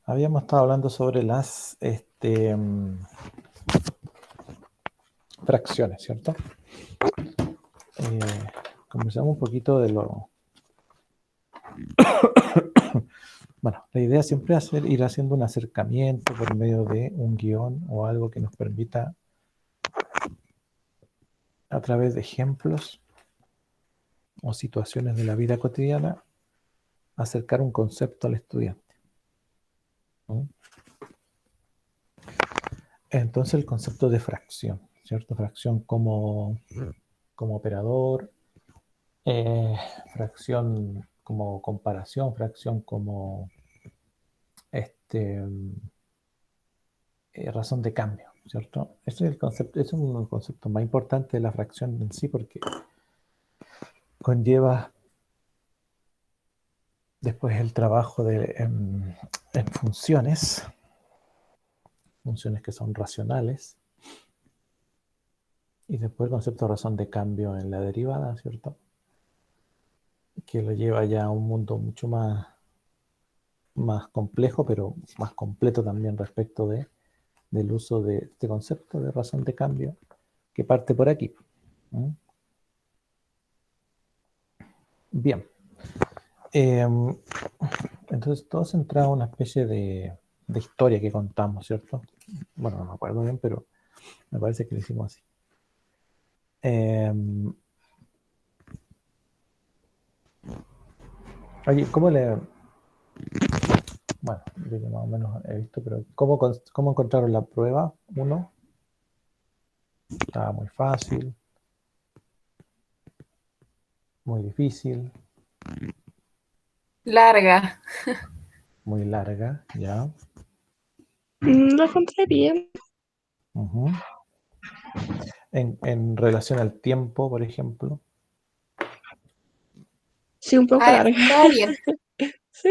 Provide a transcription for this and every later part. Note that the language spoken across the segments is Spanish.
Habíamos estado hablando sobre las fracciones, ¿cierto? Conversamos un poquito de lo... Bueno, la idea siempre es ir haciendo un acercamiento por medio de un guión o algo que nos permita, a través de ejemplos o situaciones de la vida cotidiana, acercar un concepto al estudiante. ¿Mm? Entonces el concepto de fracción, ¿cierto? Fracción como operador, fracción como comparación, fracción como este, razón de cambio, ¿cierto? Ese es el concepto, es uno de los conceptos más importantes de la fracción en sí, porque conlleva después el trabajo en funciones que son racionales, y después el concepto de razón de cambio en la derivada, ¿cierto? Que lo lleva ya a un mundo mucho más complejo, pero más completo también respecto del uso de este concepto de razón de cambio, que parte por aquí. ¿Mm? Bien. Entonces todo centrado en una especie de historia que contamos, ¿cierto? Bueno, no me acuerdo bien, pero me parece que lo hicimos así. Oye, ¿cómo le... Bueno, yo que más o menos he visto, pero ¿cómo encontraron la prueba? Uno, estaba muy fácil, muy difícil, Larga. muy larga, ¿ya? Lo encontré bien. Ujú. En relación al tiempo, por ejemplo. Sí, un poco Ah, larga. está bien. Sí.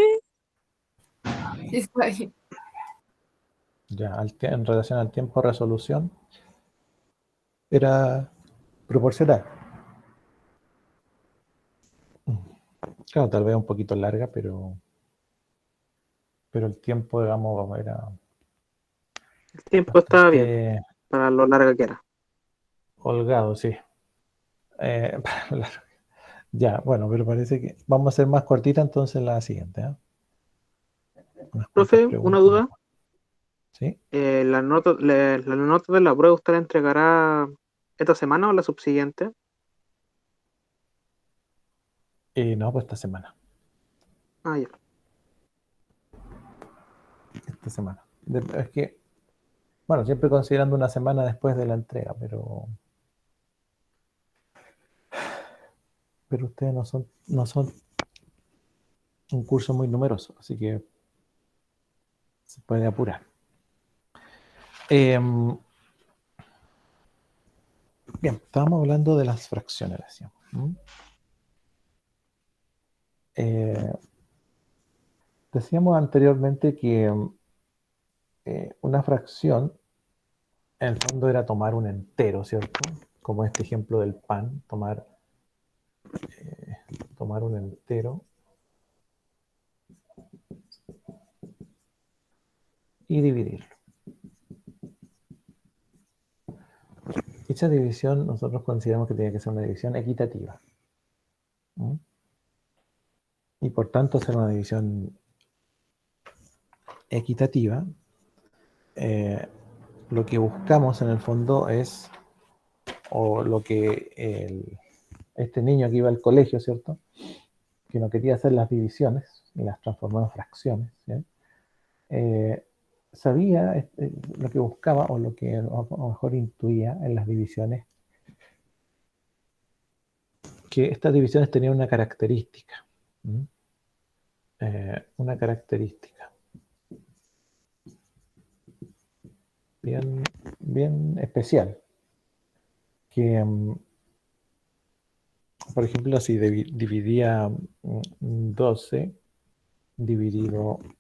Sí, está bien. Ya, en relación al tiempo de resolución, era proporcional. Claro, tal vez un poquito larga, pero el tiempo, digamos, era El tiempo estaba bien bastante para lo larga que era. holgado, sí. Eh, ya, bueno, pero parece que vamos a hacer más cortita entonces la siguiente, ¿eh? Unas cuantas Profe, una preguntas duda. nomás. ¿Sí? ¿La nota de la prueba usted la entregará esta semana o la subsiguiente? Y no, pues esta semana. Ah, ya. Esta semana. Es que, bueno, siempre considerando una semana después de la entrega, pero ustedes no son un curso muy numeroso, así que se puede apurar. Bien, estábamos hablando de las fracciones, decíamos. Eh, Decíamos anteriormente que una fracción, en el fondo, era tomar un entero, ¿cierto? Como este ejemplo del pan, tomar un entero y dividirlo. Esa división nosotros consideramos que tiene que ser una división equitativa. ¿Mm? Y por tanto, hacer una división equitativa, eh, lo que buscamos en el fondo es, o lo que este niño que iba al colegio, ¿cierto? Que no quería hacer las divisiones y las transformó en fracciones, ¿sí? Sabía lo que buscaba, o lo que a lo mejor intuía en las divisiones, que estas divisiones tenían una característica. ¿Mm? Una característica bien, bien especial, que por ejemplo, si dividía 12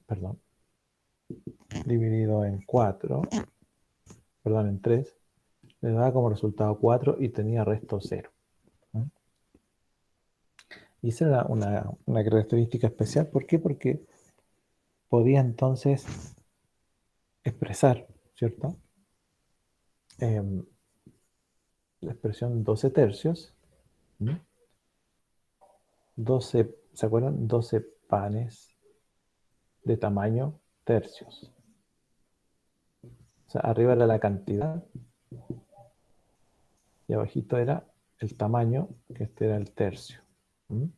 perdón, dividido en 4, perdón, en 3, le daba como resultado 4 y tenía resto 0. ¿No? Y esa era una característica especial. ¿Por qué? Porque podía entonces expresar, ¿cierto? La expresión 12 tercios, ¿m? 12, ¿se acuerdan? 12 panes de tamaño tercios. O sea, arriba era la cantidad y abajito era el tamaño, que este era el tercio. ¿M?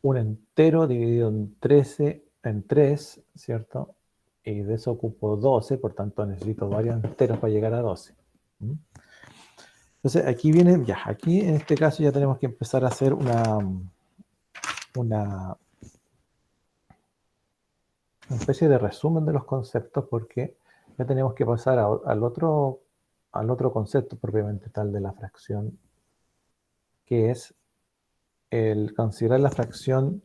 Un entero dividido en 13, en 3, ¿cierto? Y de eso ocupo 12, por tanto necesito varios enteros para llegar a 12. ¿M? Entonces aquí viene, ya, aquí en este caso ya tenemos que empezar a hacer una especie de resumen de los conceptos, porque ya tenemos que pasar al otro concepto propiamente tal de la fracción, que es el considerar la fracción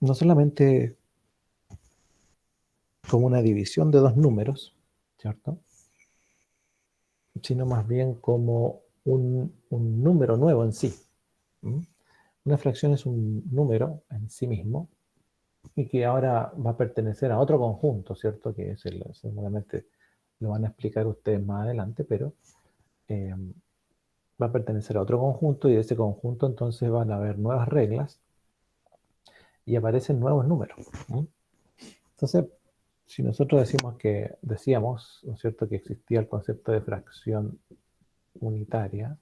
no solamente como una división de dos números, ¿cierto? Sino más bien como un número nuevo en sí. ¿Mm? Una fracción es un número en sí mismo y que ahora va a pertenecer a otro conjunto, ¿cierto? Que es seguramente lo van a explicar ustedes más adelante, pero va a pertenecer a otro conjunto y de ese conjunto entonces van a haber nuevas reglas y aparecen nuevos números. ¿Mm? Entonces, si nosotros decíamos, ¿no es cierto?, que existía el concepto de fracción unitaria,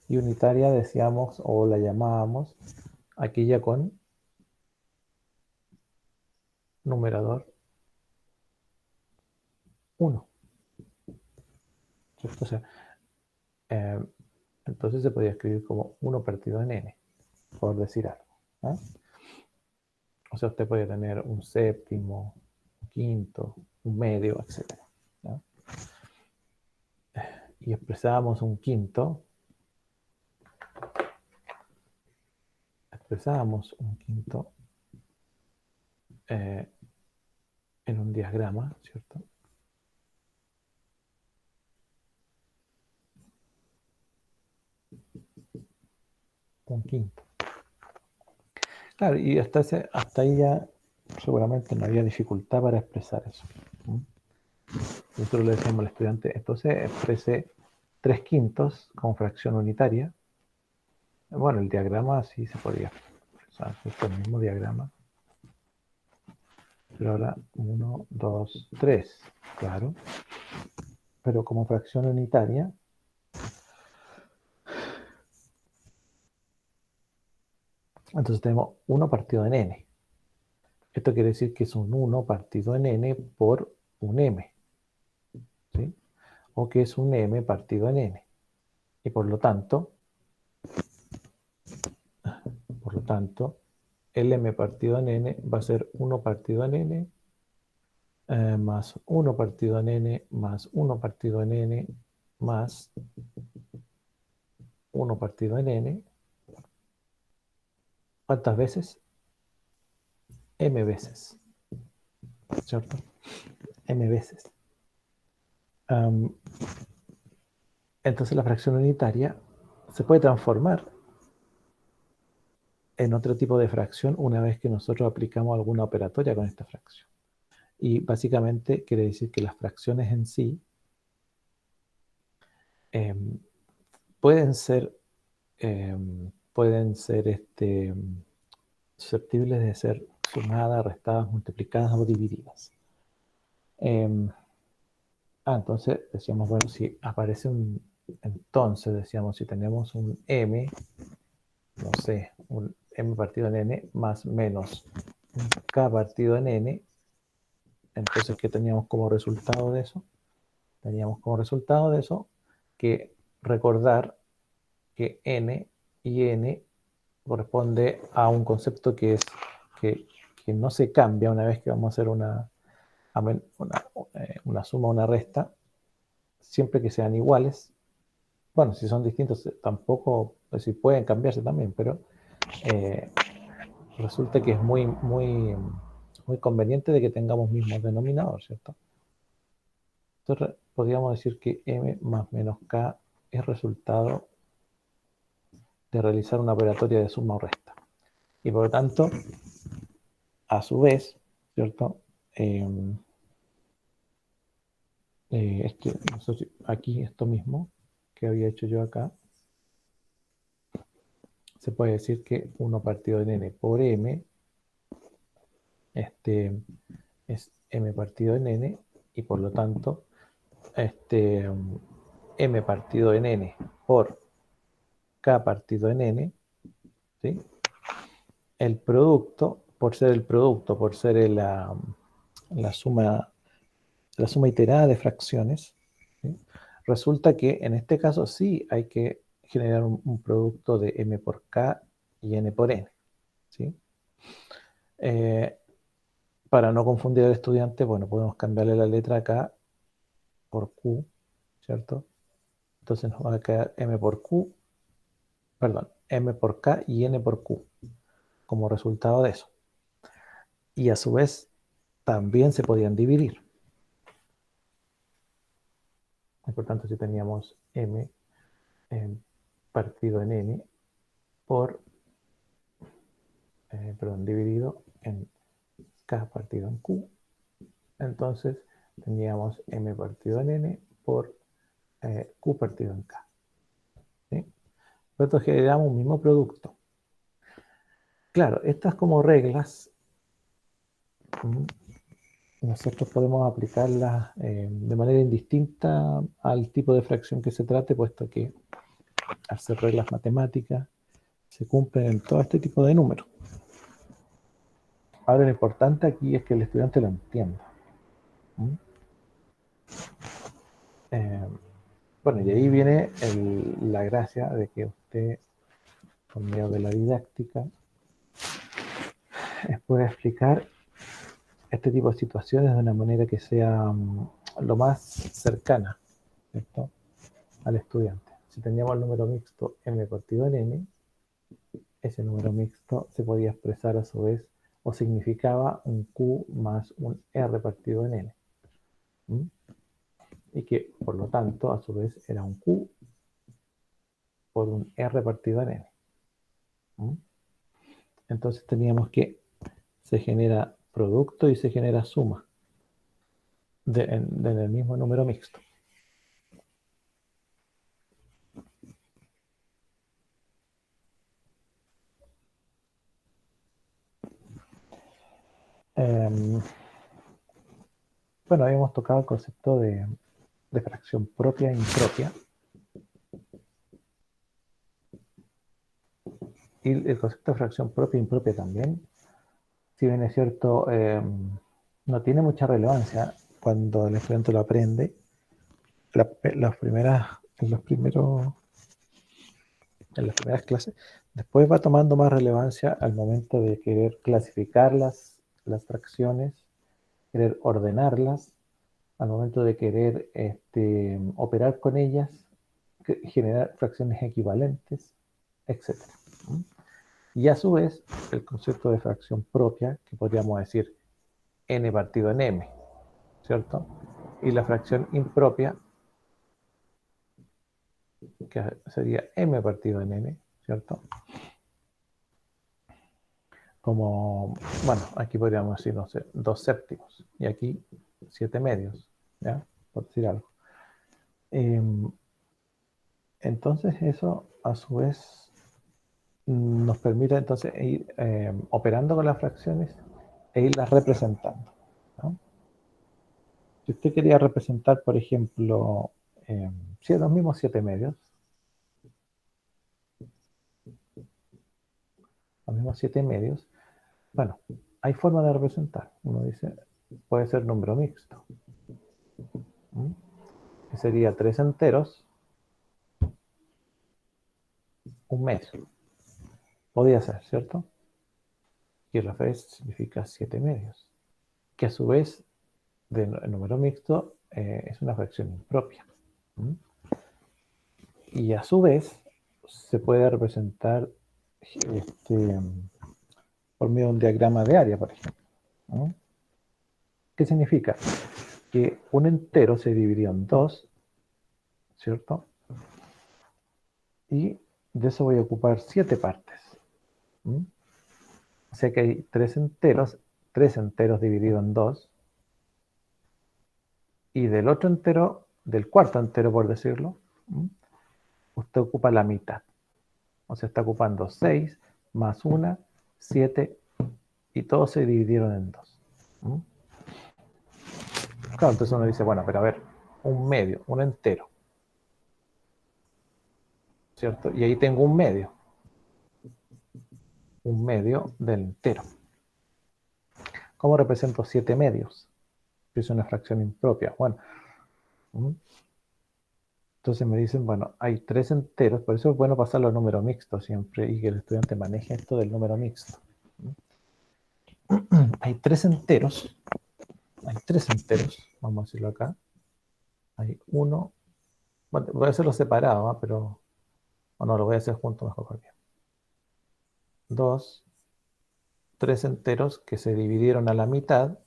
y unitaria decíamos o la llamábamos aquella con numerador 1, ¿cierto? O sea, eh, entonces se podía escribir como 1 partido en n, por decir algo. ¿Eh? O sea, usted puede tener un séptimo, un quinto, un medio, etc. ¿no? Y expresábamos un quinto en un diagrama, ¿cierto? Un quinto. Claro, y hasta ahí ya seguramente no había dificultad para expresar eso. ¿Mm? Nosotros le decíamos al estudiante, entonces exprese 3 quintos como fracción unitaria. Bueno, el diagrama sí se podía expresar, es el mismo diagrama. Pero ahora 1, 2, 3, claro. Pero como fracción unitaria, entonces tenemos 1 partido en n. Esto quiere decir que es un 1 partido en n por un m. ¿Sí? O que es un m partido en n. Y por lo tanto, el m partido en n va a ser 1 partido en n más 1 partido en n más 1 partido en n más 1 partido en n. ¿Cuántas veces? M veces. ¿Cierto? M veces. Entonces la fracción unitaria se puede transformar en otro tipo de fracción una vez que nosotros aplicamos alguna operatoria con esta fracción. Y básicamente quiere decir que las fracciones en sí pueden ser susceptibles de ser sumadas, restadas, multiplicadas o divididas. Entonces decíamos, bueno, si aparece entonces decíamos, si tenemos un m, no sé, un m partido en n más menos un k partido en n, entonces ¿qué teníamos como resultado de eso? Teníamos como resultado de eso que recordar que n y n corresponde a un concepto que no se cambia una vez que vamos a hacer una suma o una resta, siempre que sean iguales. Bueno, si son distintos tampoco, pues sí pueden cambiarse también, pero resulta que es muy conveniente de que tengamos mismos denominadores, ¿cierto? Entonces podríamos decir que m más menos k es resultado de realizar una operatoria de suma o resta. Y por lo tanto, a su vez, ¿cierto? No sé aquí esto mismo que había hecho yo acá, se puede decir que 1 partido en n por m es m partido en n, y por lo tanto m partido en n por k partido en n, ¿sí? El producto, por ser la suma iterada de fracciones, ¿sí? Resulta que en este caso sí hay que generar un producto de m por k y n por n, ¿sí? Para no confundir al estudiante, bueno, podemos cambiarle la letra K por Q, ¿cierto? Entonces nos va a quedar m por K y n por Q como resultado de eso. Y a su vez también se podían dividir. Por tanto, si teníamos m partido en n por, dividido en k partido en q, entonces teníamos m partido en n por q partido en k. ¿Sí? Nosotros generamos un mismo producto. Claro, estas como reglas, nosotros podemos aplicarlas de manera indistinta al tipo de fracción que se trate, puesto que al ser reglas matemáticas se cumplen en todo este tipo de números. Ahora lo importante aquí es que el estudiante lo entienda. Bueno, y ahí viene la gracia de que usted, por medio de la didáctica, pueda explicar este tipo de situaciones de una manera que sea lo más cercana, ¿cierto?, al estudiante. Si teníamos el número mixto m partido en n, ese número mixto se podía expresar a su vez, o significaba un q más un r partido en n. Y que, por lo tanto, a su vez era un q por un r partido en n. Entonces teníamos que se genera producto y se genera suma en el mismo número mixto. Bueno, habíamos tocado el concepto de fracción propia e impropia. Y el concepto de fracción propia e impropia también, si bien es cierto, no tiene mucha relevancia cuando el estudiante lo aprende. En las primeras clases, después va tomando más relevancia al momento de querer clasificar las fracciones, querer ordenarlas, al momento de querer operar con ellas, generar fracciones equivalentes, etc. Y a su vez, el concepto de fracción propia, que podríamos decir n partido en m, ¿cierto? Y la fracción impropia, que sería m partido en n, ¿cierto? Como, bueno, aquí podríamos decir, no sé, 2 séptimos, y aquí 7 medios, ¿ya? Por decir algo. Entonces eso, a su vez, nos permite entonces ir operando con las fracciones e irlas representando, ¿no? Si usted quería representar, por ejemplo, los mismos 7 medios, bueno, hay forma de representar. Uno dice, puede ser número mixto, que sería 3 enteros, un medio. Podría ser, ¿cierto? Y la vez significa 7 medios, que a su vez, el número mixto es una fracción impropia. Y a su vez, se puede representar por medio de un diagrama de área, por ejemplo, ¿no? ¿Qué significa? Que un entero se dividió en 2, ¿cierto? Y de eso voy a ocupar 7 partes. ¿Mm? O sea que hay 3 enteros dividido en 2, y del otro entero, del cuarto entero por decirlo, usted ocupa la mitad. O sea, está ocupando 6 más 1, 7, y todos se dividieron en 2. Claro, entonces uno dice, bueno, pero a ver, un medio, un entero, ¿cierto? Y ahí tengo un medio del entero. ¿Cómo represento 7 medios? Es una fracción impropia. Bueno, entonces me dicen, bueno, hay 3 enteros, por eso es bueno pasar los números mixtos siempre y que el estudiante maneje esto del número mixto. Hay 3 enteros, vamos a decirlo acá. Hay uno, bueno, voy a hacerlo separado, ¿eh? Pero, o no, lo voy a hacer junto mejor para bien. 2, 3 enteros que se dividieron a la mitad,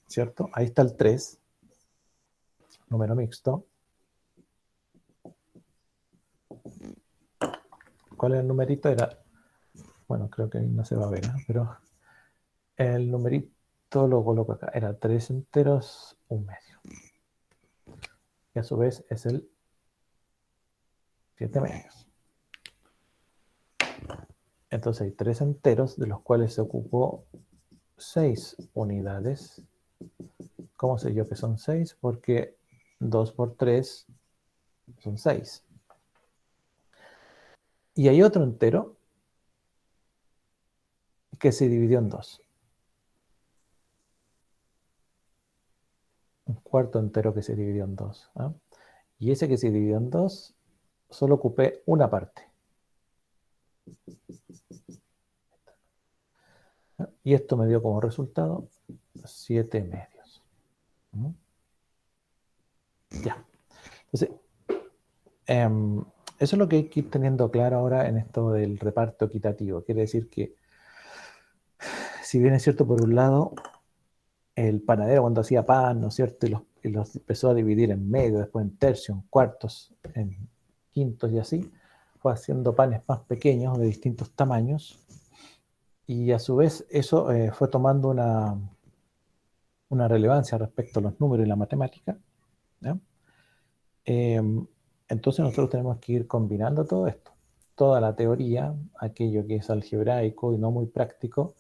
¿cierto? Ahí está el 3, número mixto. ¿Cuál es el numerito? Era, bueno, creo que no se va a ver, ¿eh? Pero el numerito lo coloco acá. Era 3 enteros, un medio. Y a su vez es el 7 medios. Entonces hay 3 enteros de los cuales se ocupó 6 unidades. ¿Cómo sé yo que son 6? Porque 2 por 3 son 6. Y hay otro entero que se dividió en 2. Un cuarto entero que se dividió en 2. ¿Eh? Y ese que se dividió en 2, solo ocupé una parte. ¿Eh? Y esto me dio como resultado 7 medios. Ya. Entonces, eso es lo que hay que ir teniendo claro ahora en esto del reparto equitativo. Quiere decir que, si bien es cierto, por un lado, el panadero cuando hacía pan, ¿no es cierto? Y los empezó a dividir en medio, después en tercios, en cuartos, en quintos y así, fue haciendo panes más pequeños de distintos tamaños, y a su vez eso fue tomando una relevancia respecto a los números y la matemática, ¿ya? Entonces nosotros tenemos que ir combinando todo esto, toda la teoría, aquello que es algebraico y no muy práctico,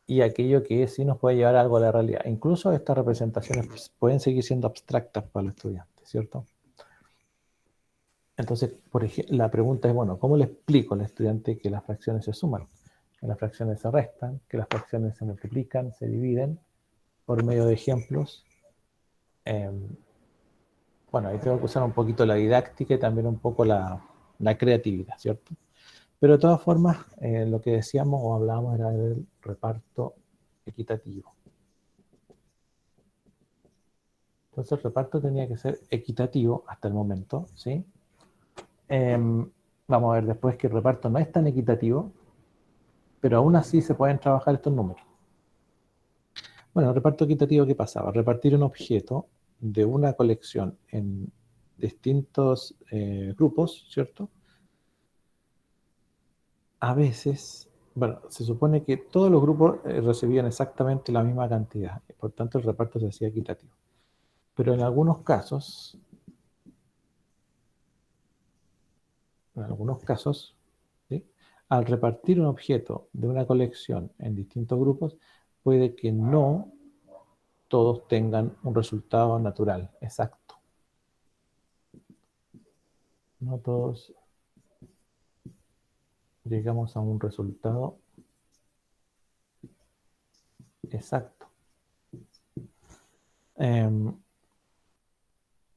y aquello que sí nos puede llevar algo a la realidad. Incluso estas representaciones pueden seguir siendo abstractas para los estudiantes, ¿cierto? Entonces, por ejemplo, la pregunta es, bueno, ¿cómo le explico al estudiante que las fracciones se suman, que las fracciones se restan, que las fracciones se multiplican, se dividen, por medio de ejemplos? Bueno, ahí tengo que usar un poquito la didáctica y también un poco la creatividad, ¿cierto? Pero de todas formas, lo que decíamos o hablábamos era del reparto equitativo. Entonces el reparto tenía que ser equitativo hasta el momento, ¿sí? Vamos a ver después que el reparto no es tan equitativo, pero aún así se pueden trabajar estos números. Bueno, el reparto equitativo, ¿qué pasaba? Repartir un objeto de una colección en distintos grupos, ¿cierto? A veces, bueno, se supone que todos los grupos recibían exactamente la misma cantidad, y por tanto el reparto se hacía equitativo. Pero en algunos casos, ¿sí? Al repartir un objeto de una colección en distintos grupos, puede que no todos tengan un resultado natural, exacto. No todos llegamos a un resultado exacto.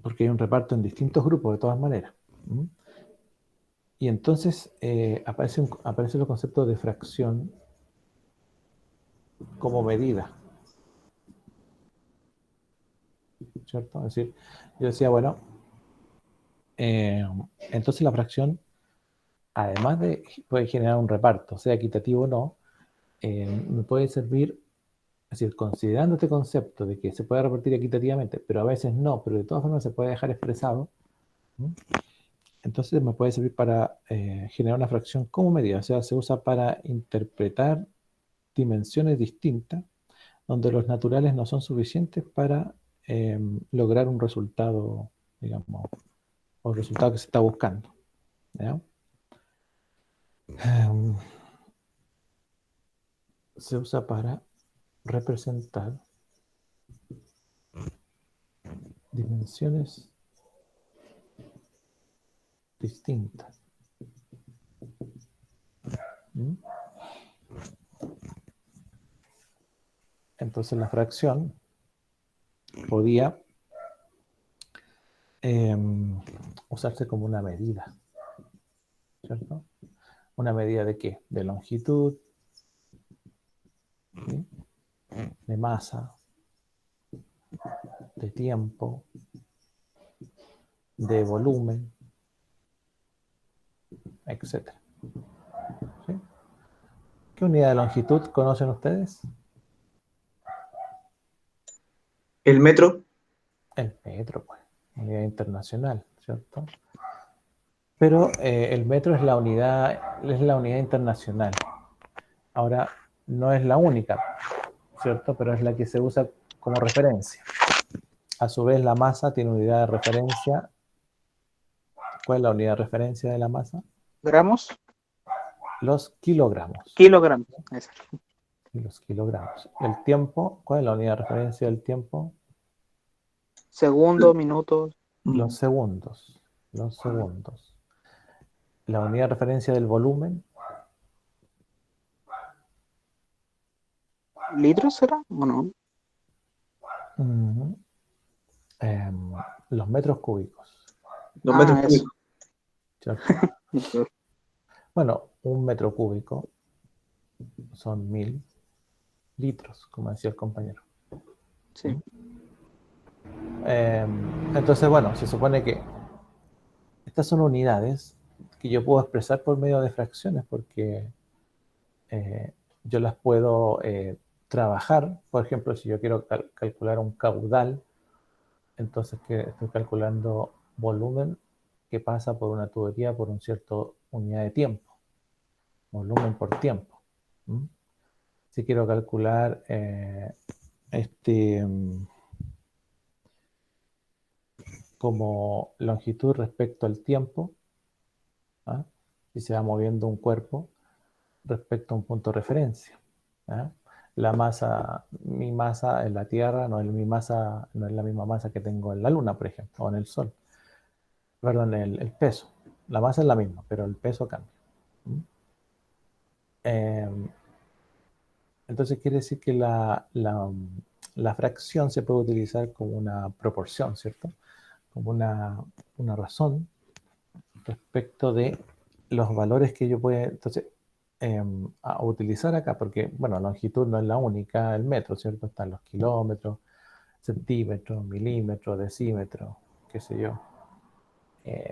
Porque hay un reparto en distintos grupos de todas maneras. Y entonces aparece el concepto de fracción como medida, ¿cierto? Es decir, yo decía, bueno, entonces la fracción, además de puede generar un reparto, sea equitativo o no, me puede servir Es decir, considerando este concepto de que se puede repartir equitativamente, pero a veces no, pero de todas formas se puede dejar expresado, ¿no? Entonces me puede servir para generar una fracción como medida. O sea, se usa para interpretar dimensiones distintas, donde los naturales no son suficientes para lograr un resultado, digamos, o el resultado que se está buscando. ¿Ya? Se usa para representar dimensiones distintas. ¿Mm? Entonces la fracción podía usarse como una medida, ¿cierto? ¿Una medida de qué? De longitud, ¿sí? De masa, de tiempo, de volumen, etc. ¿Sí? ¿Qué unidad de longitud conocen ustedes? El metro. El metro, pues, unidad internacional, ¿cierto? Pero el metro es la unidad internacional. Ahora, no es la única, ¿cierto? Pero es la que se usa como referencia. A su vez, la masa tiene unidad de referencia. ¿Cuál es la unidad de referencia de la masa? Gramos, Los kilogramos. kilogramos. Eso. Los kilogramos. El tiempo, ¿cuál es la unidad de referencia del tiempo? Segundos, minutos, Los segundos. Los segundos. La unidad de referencia del volumen, litros, ¿será? ¿O no? ujú, los metros cúbicos, Los metros eso. cúbicos. ¿cierto? Bueno, un metro cúbico son 1000 litros, como decía el compañero. Sí. Entonces, bueno, se supone que estas son unidades que yo puedo expresar por medio de fracciones, porque yo las puedo trabajar. Por ejemplo, si yo quiero calcular un caudal, entonces que estoy calculando volumen que pasa por una tubería por un cierto unidad de tiempo, volumen por tiempo. ¿Mm? Si quiero calcular como longitud respecto al tiempo, ¿ah? Si se va moviendo un cuerpo respecto a un punto de referencia, ¿ah? La masa, mi masa en la Tierra no es la misma masa que tengo en la Luna, por ejemplo, o en el Sol. Perdón, el peso. La masa es la misma, pero el peso cambia. ¿Mm? Entonces quiere decir que la fracción se puede utilizar como una proporción, ¿cierto? Como una razón respecto de los valores que yo pueda, entonces, a utilizar acá, porque, bueno, longitud no es la única, el metro, ¿cierto? Están los kilómetros, centímetros, milímetros, decímetros, qué sé yo.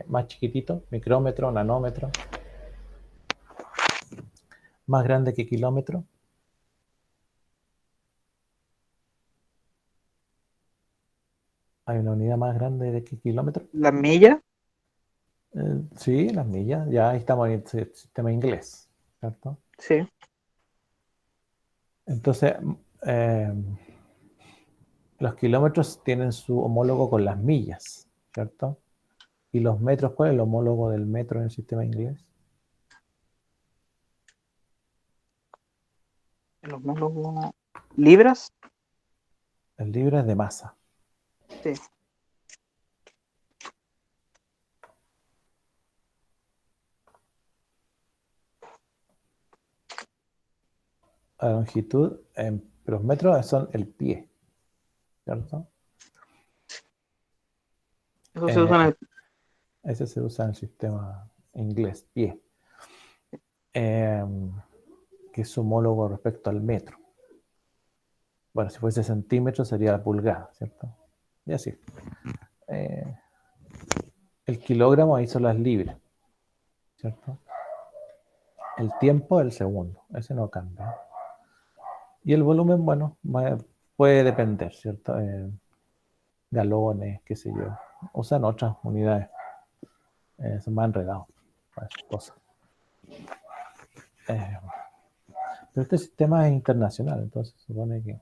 Más chiquitito, micrómetro, nanómetro. Más grande que kilómetro. Hay una unidad más grande de que kilómetro. La milla, Sí, las millas. Ya ahí estamos en el sistema inglés, ¿cierto? sí. Entonces, eh, los kilómetros tienen su homólogo con las millas, ¿cierto? ¿Y los metros? ¿Cuál es el homólogo del metro en el sistema inglés? Los monólogos. Libras, El libra es de masa. sí. La longitud, pero los metros son el pie, ¿cierto? Eso se usa en el. Ese se usa en el sistema inglés, pie, eh, que es su homólogo respecto al metro. Bueno, si fuese centímetro sería la pulgada, ¿cierto? Y así. El kilogramo ahí son las libras, ¿cierto? El tiempo, el segundo. Ese no cambia. Y el volumen, bueno, puede depender, ¿cierto? Galones, qué sé yo. Usan otras unidades. Son más enredados para esas cosas. Pero este sistema es internacional, entonces supone que...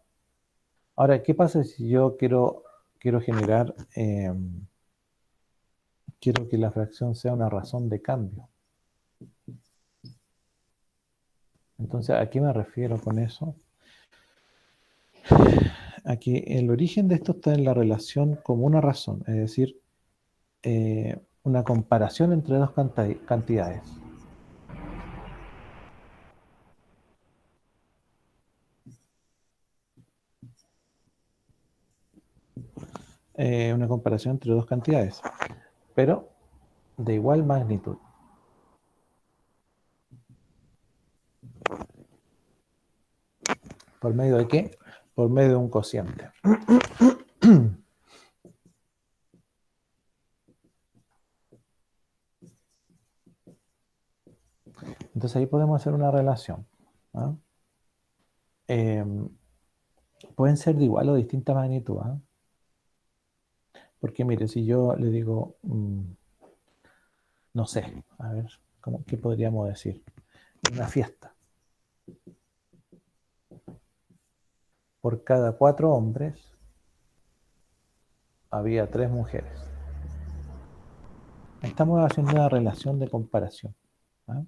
Ahora, ¿qué pasa si yo quiero generar... quiero que la fracción sea una razón de cambio? Entonces, ¿a qué me refiero con eso? Aquí el origen de esto está en la relación como una razón, es decir, una comparación entre dos cantidades. Una comparación entre dos cantidades, pero de igual magnitud. ¿Por medio de qué? Por medio de un cociente. Entonces ahí podemos hacer una relación, ¿ah? Pueden ser de igual o distinta magnitud, ¿ah? Porque mire, si yo le digo, no sé, a ver, ¿qué podríamos decir? Una fiesta. Por cada 4 hombres había 3 mujeres. Estamos haciendo una relación de comparación, ¿ah?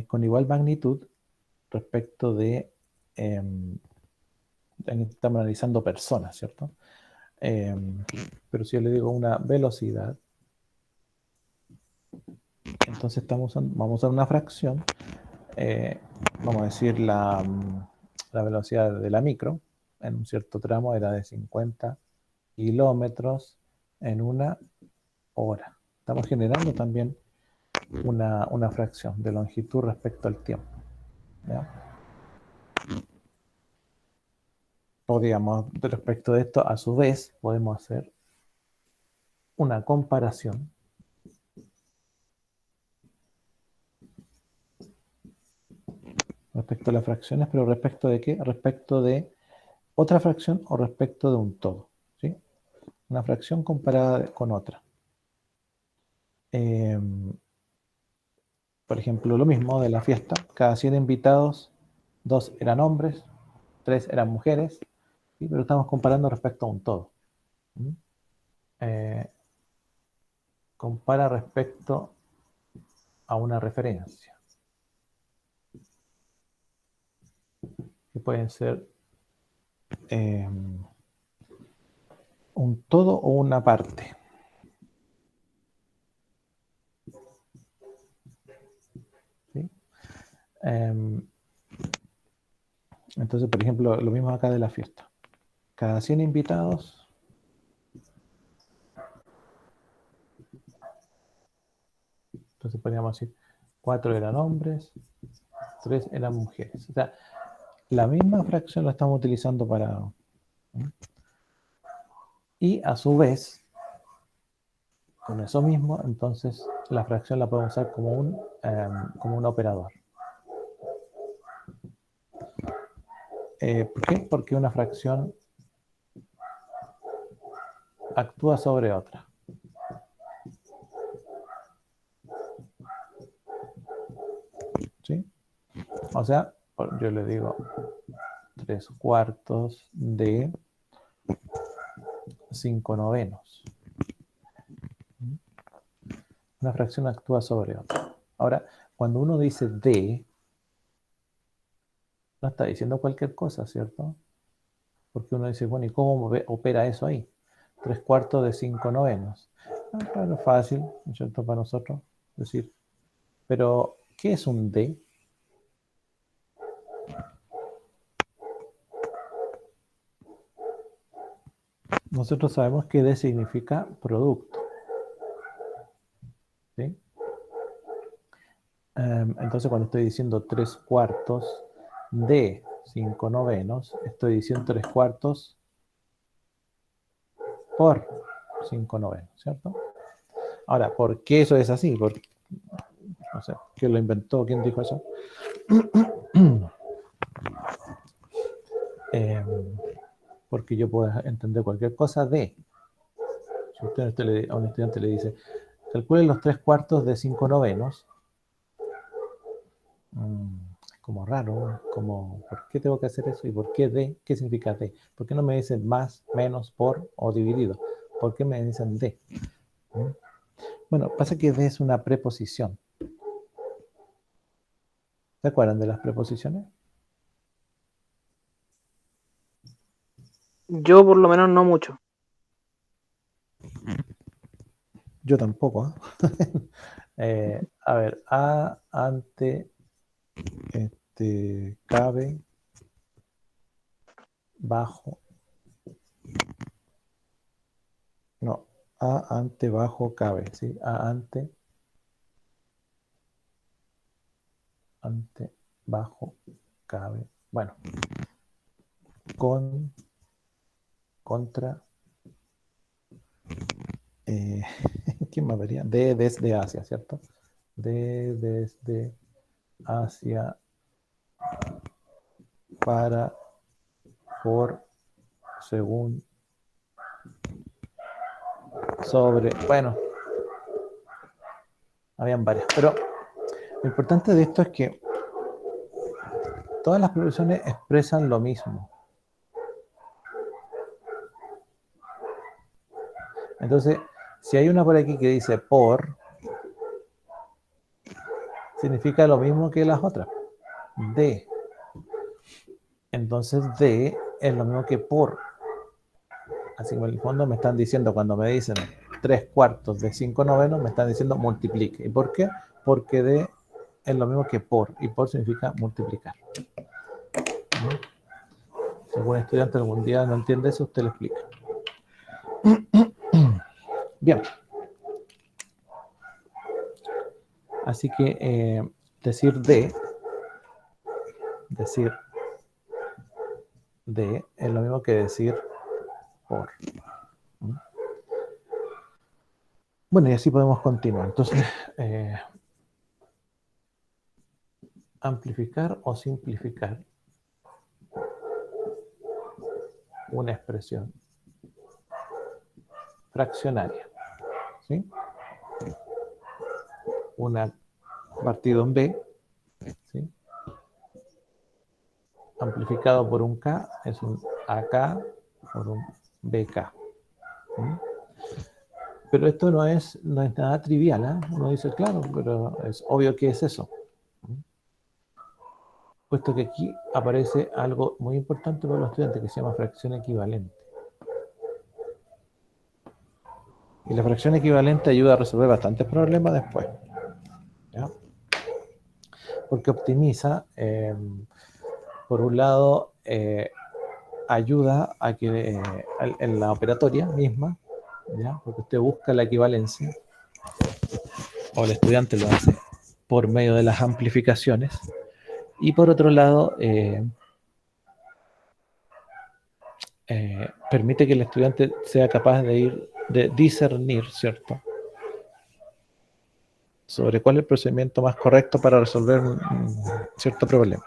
Con igual magnitud respecto de... estamos analizando personas, ¿cierto? Pero si yo le digo una velocidad, entonces vamos a usar una fracción, vamos a decir la velocidad de la micro, en un cierto tramo era de 50 kilómetros en una hora. Estamos generando también una fracción de longitud respecto al tiempo, ¿ya? O digamos, respecto de esto, a su vez, podemos hacer una comparación respecto a las fracciones, pero respecto de qué? Respecto de otra fracción o respecto de un todo, ¿sí? Una fracción comparada con otra. Por ejemplo, lo mismo de la fiesta. Cada 100 invitados, 2 eran hombres, 3 eran mujeres, ¿sí? Pero estamos comparando respecto a un todo. Compara respecto a una referencia, que pueden ser un todo o una parte. ¿Sí? Entonces, por ejemplo, lo mismo acá de la fiesta. Cada 100 invitados, entonces podríamos decir 4 eran hombres, 3 eran mujeres. O sea, la misma fracción la estamos utilizando para... Y a su vez, con eso mismo, entonces la fracción la podemos usar como un operador. ¿Por qué? Porque una fracción actúa sobre otra. ¿Sí? O sea, yo le digo 3/4 de 5/9. Una fracción actúa sobre otra. Ahora, cuando uno dice de, no está diciendo cualquier cosa, ¿cierto? Porque uno dice, bueno, ¿y cómo opera eso ahí? 3/4 de 5/9. Claro, fácil, ¿no es cierto? Para nosotros decir, pero ¿qué es un de? Nosotros sabemos que de significa producto, ¿sí? Entonces, cuando estoy diciendo 3/4 de 5/9, estoy diciendo 3/4 por 5/9, ¿cierto? Ahora, ¿por qué eso es así? No sé, ¿quién lo inventó? ¿Quién dijo eso? porque yo puedo entender cualquier cosa de. Si usted a un estudiante le dice, calcule los 3/4 de 5/9, es como raro, como, ¿por qué tengo que hacer eso? ¿Y por qué de? ¿Qué significa de? ¿Por qué no me dicen más, menos, por o dividido? ¿Por qué me dicen de? Bueno, pasa que de es una preposición. ¿Se acuerdan de las preposiciones? Yo por lo menos no mucho. Yo tampoco. A ver, a, ante, cabe, bajo. No, a, ante, bajo, cabe. ¿Sí? A, ante, bajo, cabe. Bueno, con, contra. ¿Quién más vería? De, desde, hacia, ¿cierto? De, desde, hacia, para, por, según, sobre. Bueno, habían varias. Pero lo importante de esto es que todas las preposiciones expresan lo mismo. Entonces, si hay una por aquí que dice por, significa lo mismo que las otras. De. Entonces, de es lo mismo que por. Así que en el fondo me están diciendo, cuando me dicen 3/4 de 5/9, me están diciendo multiplique. ¿Y por qué? Porque de es lo mismo que por. Y por significa multiplicar. Si algún estudiante algún día no entiende eso, usted le explica. Bien. Así que decir de es lo mismo que decir por. Bueno, y así podemos continuar. Entonces, amplificar o simplificar una expresión fraccionaria. ¿Sí? Una partido en B, ¿sí? Amplificado por un K es un AK por un BK. ¿Sí? Pero esto no es nada trivial, ¿eh? Uno dice, claro, pero es obvio que es eso. Puesto que aquí aparece algo muy importante para los estudiantes que se llama fracción equivalente. Y la fracción equivalente ayuda a resolver bastantes problemas después. ¿Ya? Porque optimiza, por un lado, ayuda a que en la operatoria misma, ¿ya? Porque usted busca la equivalencia, o el estudiante lo hace por medio de las amplificaciones, y por otro lado, permite que el estudiante sea capaz de discernir, ¿cierto?, sobre cuál es el procedimiento más correcto para resolver un cierto problema.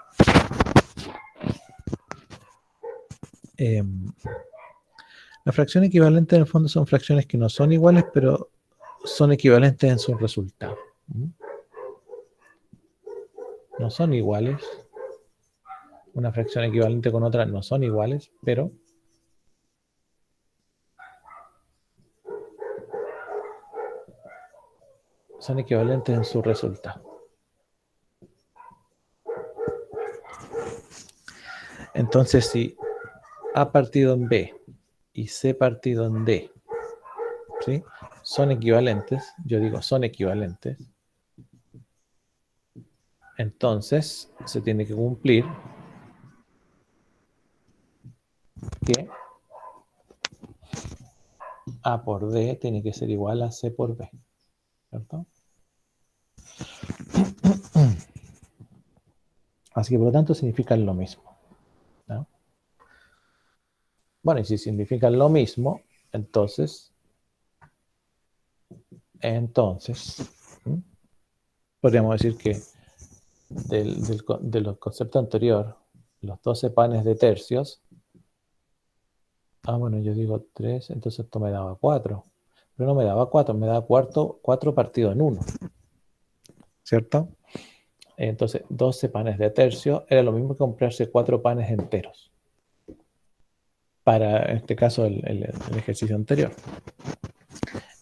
La fracción equivalente en el fondo son fracciones que no son iguales, pero son equivalentes en sus resultados. No son iguales. Una fracción equivalente con otra no son iguales, pero son equivalentes en su resultado. Entonces, si A partido en B y C partido en D, ¿sí?, son equivalentes, yo digo son equivalentes, entonces se tiene que cumplir que A por D tiene que ser igual a C por B, ¿cierto? Así que por lo tanto significan lo mismo, ¿no? Bueno, y si significan lo mismo, entonces podríamos decir que de los conceptos anteriores, los 12 panes de tercios Ah, bueno, yo digo 3, entonces esto me daba 4. Pero no me daba 4, me daba 4 partido en 1. ¿Cierto? Entonces, 12 panes de tercio era lo mismo que comprarse 4 panes enteros. Para, en este caso, el ejercicio anterior.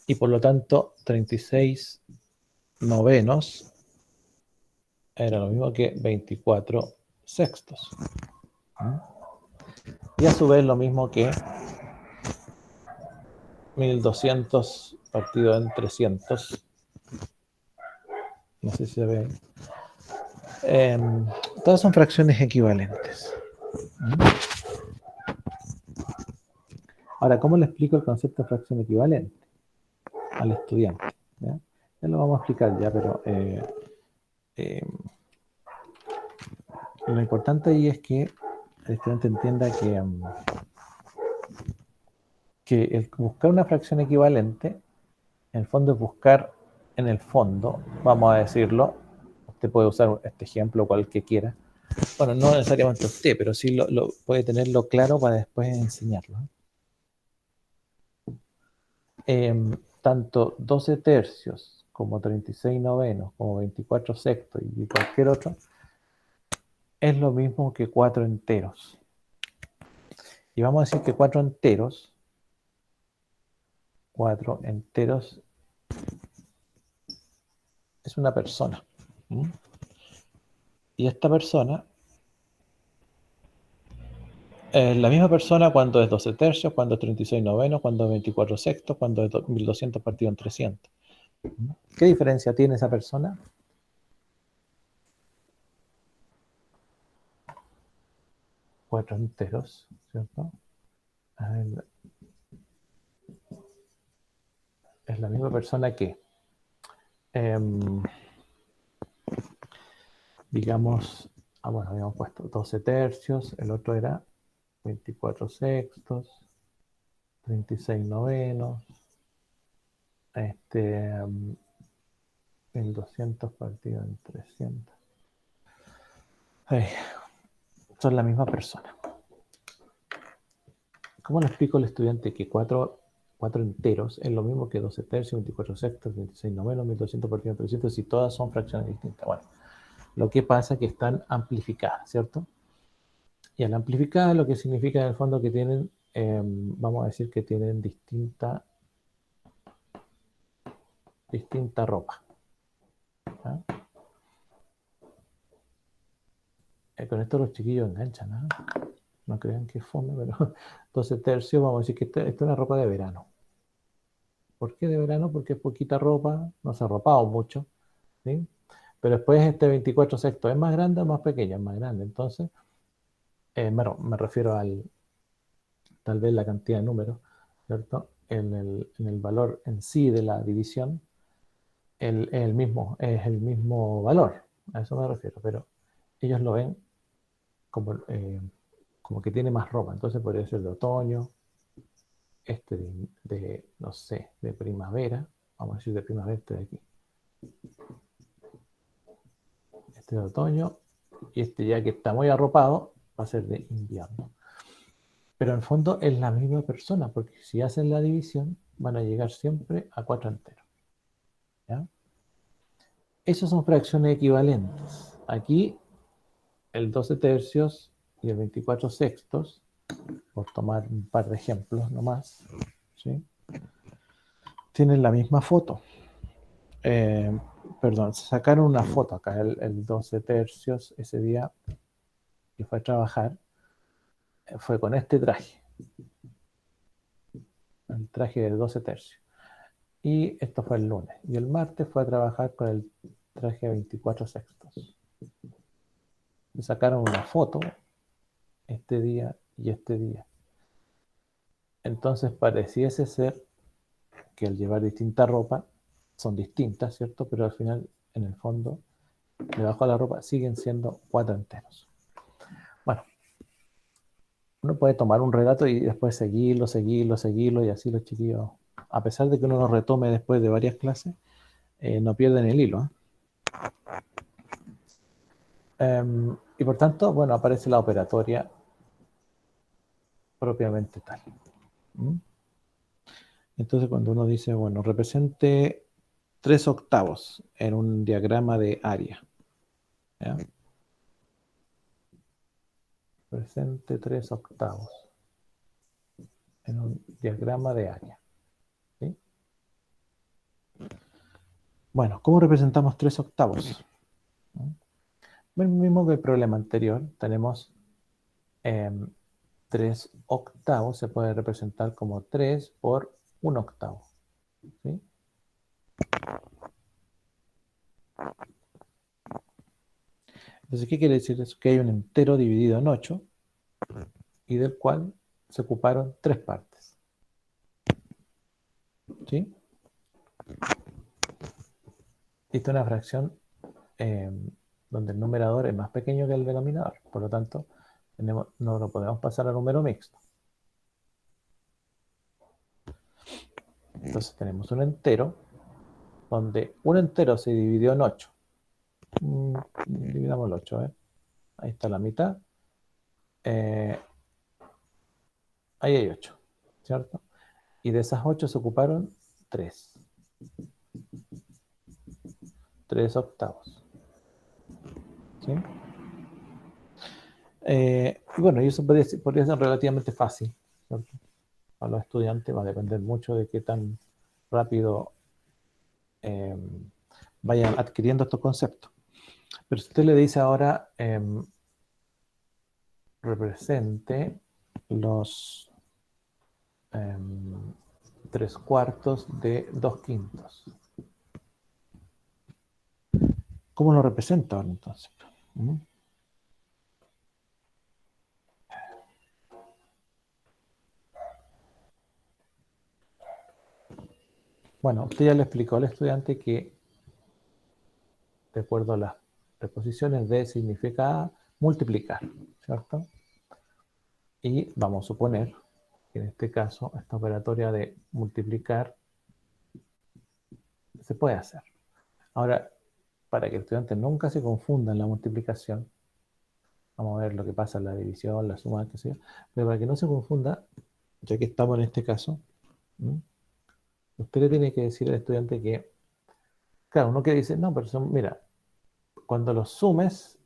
Y por lo tanto, 36 novenos era lo mismo que 24 sextos. Y a su vez lo mismo que 1200 partido en 300. No sé si se ve ahí. Todas son fracciones equivalentes. Ahora, ¿cómo le explico el concepto de fracción equivalente al estudiante? ¿Ya? Ya lo vamos a explicar ya, pero lo importante ahí es que el estudiante entienda que el buscar una fracción equivalente, en el fondo es buscar, en el fondo, vamos a decirlo, usted puede usar este ejemplo cual que quiera, bueno, no necesariamente usted, pero sí lo puede tenerlo claro para después enseñarlo. Tanto 12 tercios como 36 novenos, como 24 sextos y cualquier otro, es lo mismo que 4 enteros. Y vamos a decir que 4 enteros es una persona. Y esta persona es la misma persona cuando es 12 tercios, cuando es 36 novenos, cuando es 24 sextos, cuando es 1200 partido en 300. ¿Qué diferencia tiene esa persona? Cuatro enteros, ¿cierto? Es la misma persona que, digamos, bueno, habíamos puesto 12 tercios, el otro era 24 sextos, 36 novenos, 1200 partido en 300. Son la misma persona. ¿Cómo le explico al estudiante que 4 enteros es lo mismo que 12 tercios, 24 sextos, 26 novenos, 1200 partido en 300 si todas son fracciones distintas? Bueno, lo que pasa es que están amplificadas, ¿cierto? Y al amplificar lo que significa en el fondo que tienen, vamos a decir que tienen distinta ropa. ¿Ah? Con esto los chiquillos enganchan, ¿no? No crean que es fome, pero 12 tercios, vamos a decir que esta es una ropa de verano. ¿Por qué de verano? Porque es poquita ropa, no se ha arropado mucho, ¿sí? Pero después este 24 sextos, ¿es más grande o más pequeño? Es más grande. Entonces, bueno, me refiero tal vez la cantidad de números, ¿cierto? En el valor en sí de la división, es el mismo valor, a eso me refiero, pero ellos lo ven como que tiene más ropa, entonces podría ser de otoño, no sé, de primavera, vamos a decir de primavera, este de aquí. Este de otoño, y este ya que está muy arropado, va a ser de invierno. Pero en el fondo es la misma persona, porque si hacen la división, van a llegar siempre a 4 enteros. ¿Ya? Esas son fracciones equivalentes. Aquí el 12 tercios y el 24 sextos, por tomar un par de ejemplos nomás, ¿sí? Tienen la misma foto. Perdón, sacaron una foto acá, el 12 tercios, ese día que fue a trabajar, fue con este traje, el traje de 12 tercios. Y esto fue el lunes. Y el martes fue a trabajar con el traje de 24 sextos. Y sacaron una foto este día y este día. Entonces pareciese ser que al llevar distinta ropa, son distintas, ¿cierto? Pero al final, en el fondo, debajo de la ropa siguen siendo 4 enteros. Bueno, uno puede tomar un relato y después seguirlo, y así los chiquillos, a pesar de que uno lo retome después de varias clases, no pierden el hilo. Y por tanto, bueno, aparece la operatoria propiamente tal. ¿Mm? Entonces cuando uno dice, bueno, represente 3 octavos en un diagrama de área. ¿Ya? Represente 3 octavos en un diagrama de área. ¿Sí? Bueno, ¿cómo representamos 3 octavos? ¿Mm? Mismo que el problema anterior, tenemos 3 octavos, se puede representar como 3 por 1 octavo. ¿Sí? Entonces, ¿qué quiere decir eso? Que hay un entero dividido en 8 y del cual se ocuparon 3 partes. ¿Sí? Esta es una fracción donde el numerador es más pequeño que el denominador. Por lo tanto, no lo podemos pasar a número mixto. Entonces tenemos un entero donde un entero se dividió en 8. Dividamos el 8, ¿eh? Ahí está la mitad. Ahí hay 8, ¿cierto? Y de esas 8 se ocuparon 3. 3 octavos. ¿Sí? Y bueno, y eso podría ser relativamente fácil, ¿cierto? A los estudiantes va a depender mucho de qué tan rápido vayan adquiriendo estos conceptos. Pero si usted le dice ahora represente los 3/4 de 2/5. ¿Cómo lo representa ahora entonces? ¿Mm? Bueno, usted ya le explicó al estudiante que de acuerdo a las preposiciones de significa multiplicar, ¿cierto? Y vamos a suponer que en este caso esta operatoria de multiplicar se puede hacer. Ahora, para que el estudiante nunca se confunda en la multiplicación, vamos a ver lo que pasa en la división, la suma, qué sé yo, pero para que no se confunda, ya que estamos en este caso, usted le tiene que decir al estudiante que, claro, uno que dice, no, pero mira, cuando los sumes,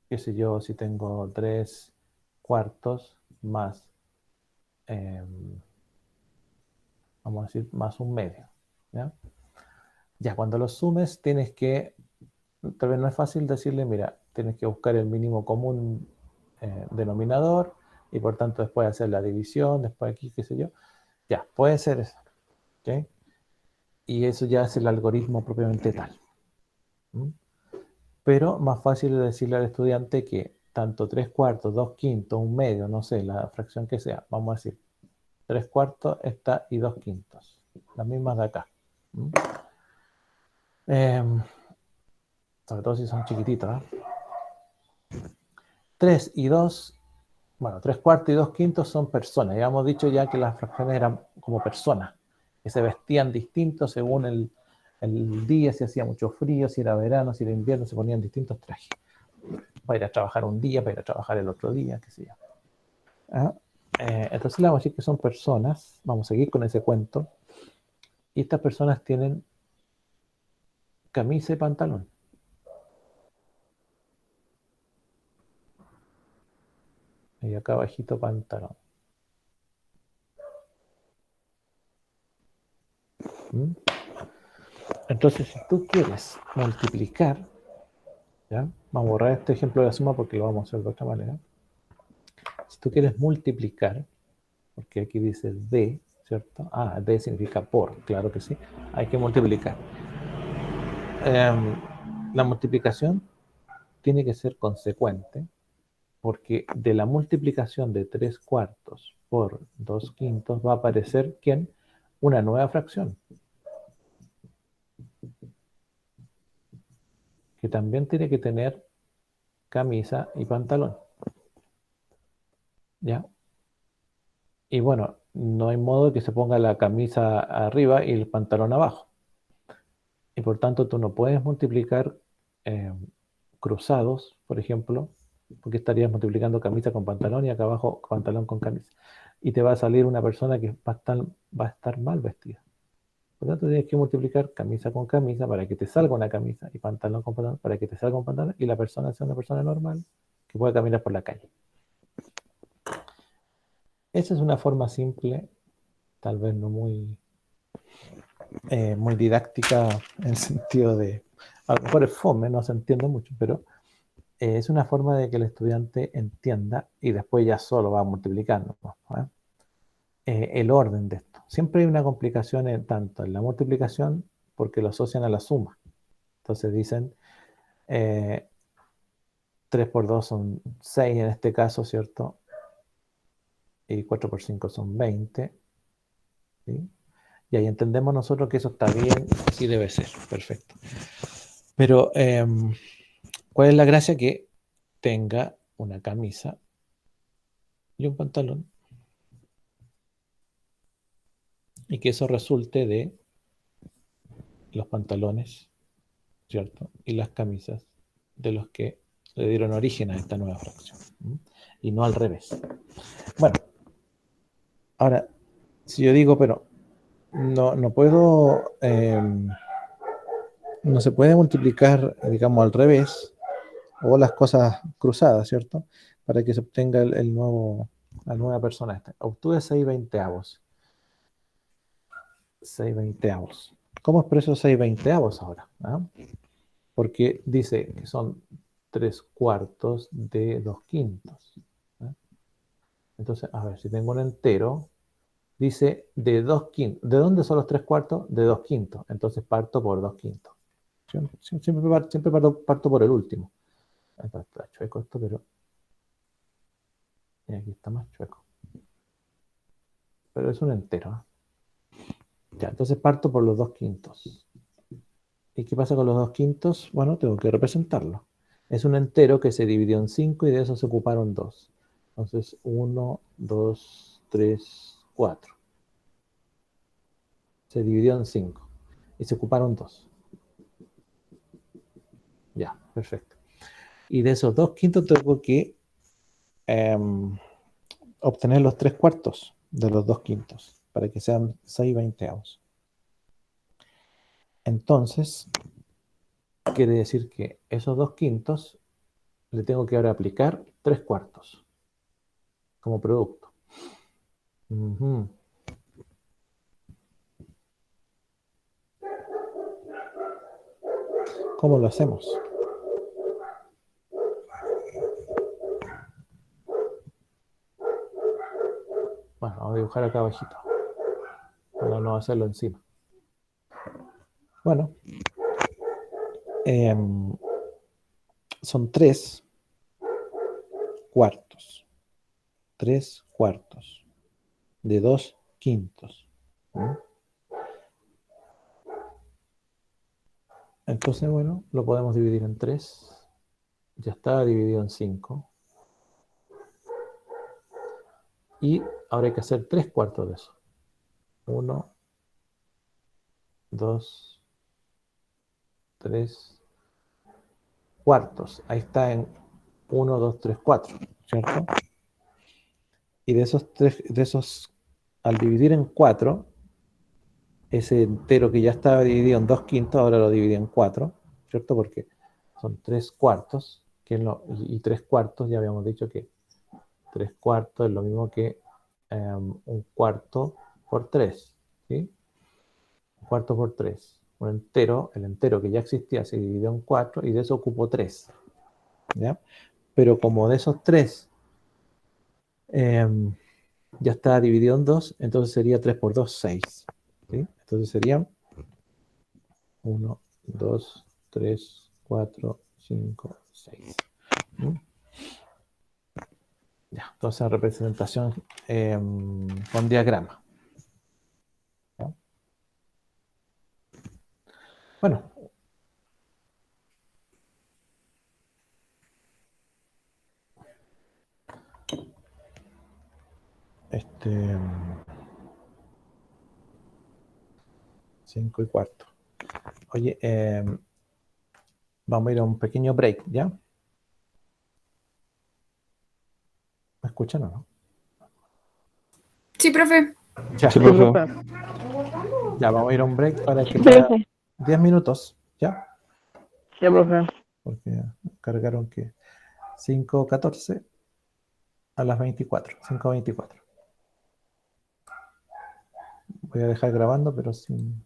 qué sé yo, si tengo 3/4 más, vamos a decir, más 1/2, ¿ya? Ya, cuando los sumes tienes que, tal vez no es fácil decirle, mira, tienes que buscar el mínimo común denominador y por tanto después hacer la división, después aquí, qué sé yo. Ya, puede ser eso. ¿Okay? Y eso ya es el algoritmo propiamente tal. ¿Mm? Pero más fácil es decirle al estudiante que tanto 3/4, 2/5, 1/2, no sé, la fracción que sea, vamos a decir 3/4 esta y 2/5, las mismas de acá. ¿Mm? Sobre todo si son chiquititos, ¿eh? 3 y 2, bueno, 3/4 y 2/5 son personas. Ya hemos dicho ya que las fracciones eran como personas, que se vestían distintos según el día, si hacía mucho frío, si era verano, si era invierno, se ponían distintos trajes. Para ir a trabajar un día, para ir a trabajar el otro día, qué sé yo. ¿Ah? Entonces le vamos a decir que son personas, vamos a seguir con ese cuento, y estas personas tienen camisa y pantalón. Y acá abajito pantalón. ¿Mm? Entonces, si tú quieres multiplicar, ¿ya? Vamos a borrar este ejemplo de la suma porque lo vamos a hacer de otra manera. Si tú quieres multiplicar, porque aquí dice D, ¿cierto? Ah, D significa por, claro que sí. Hay que multiplicar. La multiplicación tiene que ser consecuente, porque de la multiplicación de 3/4 por 2/5 va a aparecer, ¿quién? Una nueva fracción, que también tiene que tener camisa y pantalón. ¿Ya? Y bueno, no hay modo de que se ponga la camisa arriba y el pantalón abajo. Y por tanto tú no puedes multiplicar cruzados, por ejemplo, porque estarías multiplicando camisa con pantalón y acá abajo pantalón con camisa. y te va a salir una persona que va a estar mal vestida. Por lo tanto, tienes que multiplicar camisa con camisa para que te salga una camisa y pantalón con pantalón para que te salga un pantalón y la persona sea una persona normal que pueda caminar por la calle. Esa es una forma simple, tal vez no muy, muy didáctica en el sentido de, a lo mejor es fome, no se entiende mucho, pero es una forma de que el estudiante entienda y después ya solo va multiplicando, ¿no? El orden de esto. Siempre hay una complicación tanto en la multiplicación porque lo asocian a la suma. Entonces dicen 3 por 2 son 6 en este caso, ¿cierto? Y 4 por 5 son 20. ¿Sí? Y ahí entendemos nosotros que eso está bien, así debe ser, perfecto. Pero, ¿cuál es la gracia? Que tenga una camisa y un pantalón y que eso resulte de los pantalones, ¿cierto? Y las camisas de los que le dieron origen a esta nueva fracción. ¿Sí? Y no al revés. Bueno, ahora, si yo digo, pero no puedo, no se puede multiplicar, digamos, al revés, o las cosas cruzadas, ¿cierto? Para que se obtenga la nueva persona esta. Obtuve 6/20. 6/20. ¿Cómo expreso 6/20 ahora? ¿Ah? Porque dice que son 3/4 de 2/5. ¿Ah? Entonces, a ver, si tengo un entero, dice de 2/5. ¿De dónde son los 3/4? De 2/5. Entonces parto por 2/5. Siempre parto por el último. Está chueco esto, pero y aquí está más chueco. Pero es un entero. Ya, entonces parto por los 2/5. ¿Y qué pasa con los 2/5? Bueno, tengo que representarlo. Es un entero que se dividió en 5 y de eso se ocuparon 2. Entonces, 1, 2, 3, 4. Se dividió en 5 y se ocuparon 2. Ya, perfecto. Y de esos 2/5 tengo que obtener los 3/4 de los 2/5 para que sean 6/20. Entonces, quiere decir que esos 2/5 le tengo que ahora aplicar 3/4 como producto. Ujú. ¿Cómo lo hacemos? Bueno, vamos a dibujar acá abajito. Para no hacerlo encima. Bueno, son 3/4. 3/4 de 2/5. ¿Mm? Entonces, bueno, lo podemos dividir en 3. Ya está dividido en 5. Y ahora hay que hacer 3/4 de eso. 1, 2, 3 cuartos. Ahí está en 1, 2, 3, 4, ¿cierto? Y de esos, al dividir en 4, ese entero que ya estaba dividido en 2/5, ahora lo dividí en 4, ¿cierto? Porque son 3/4, y 3/4, ya habíamos dicho que 3/4 es lo mismo que 1/4 por 3, ¿sí? 1/4 por 3. Un entero, el entero que ya existía se dividió en 4 y de eso ocupó 3, ¿ya? Pero como de esos 3 ya está dividido en 2, entonces sería 3 por 2, 6. ¿Sí? Entonces serían 1, 2, 3, 4, 5, 6. ¿Mm? Ya, entonces representación con diagrama. ¿Ya? Bueno. Este 5:15. Oye, vamos a ir a un pequeño break, ¿ya? ¿Me escuchan o no? Sí, profe. Ya, Sí, Sí, profe. profe. ya vamos a ir a un break para que Sí, sea profe. 10 minutos, ¿ya? Ya, profe. Porque cargaron que 5:14 a las 24, 5:24. Voy a dejar grabando, pero sin...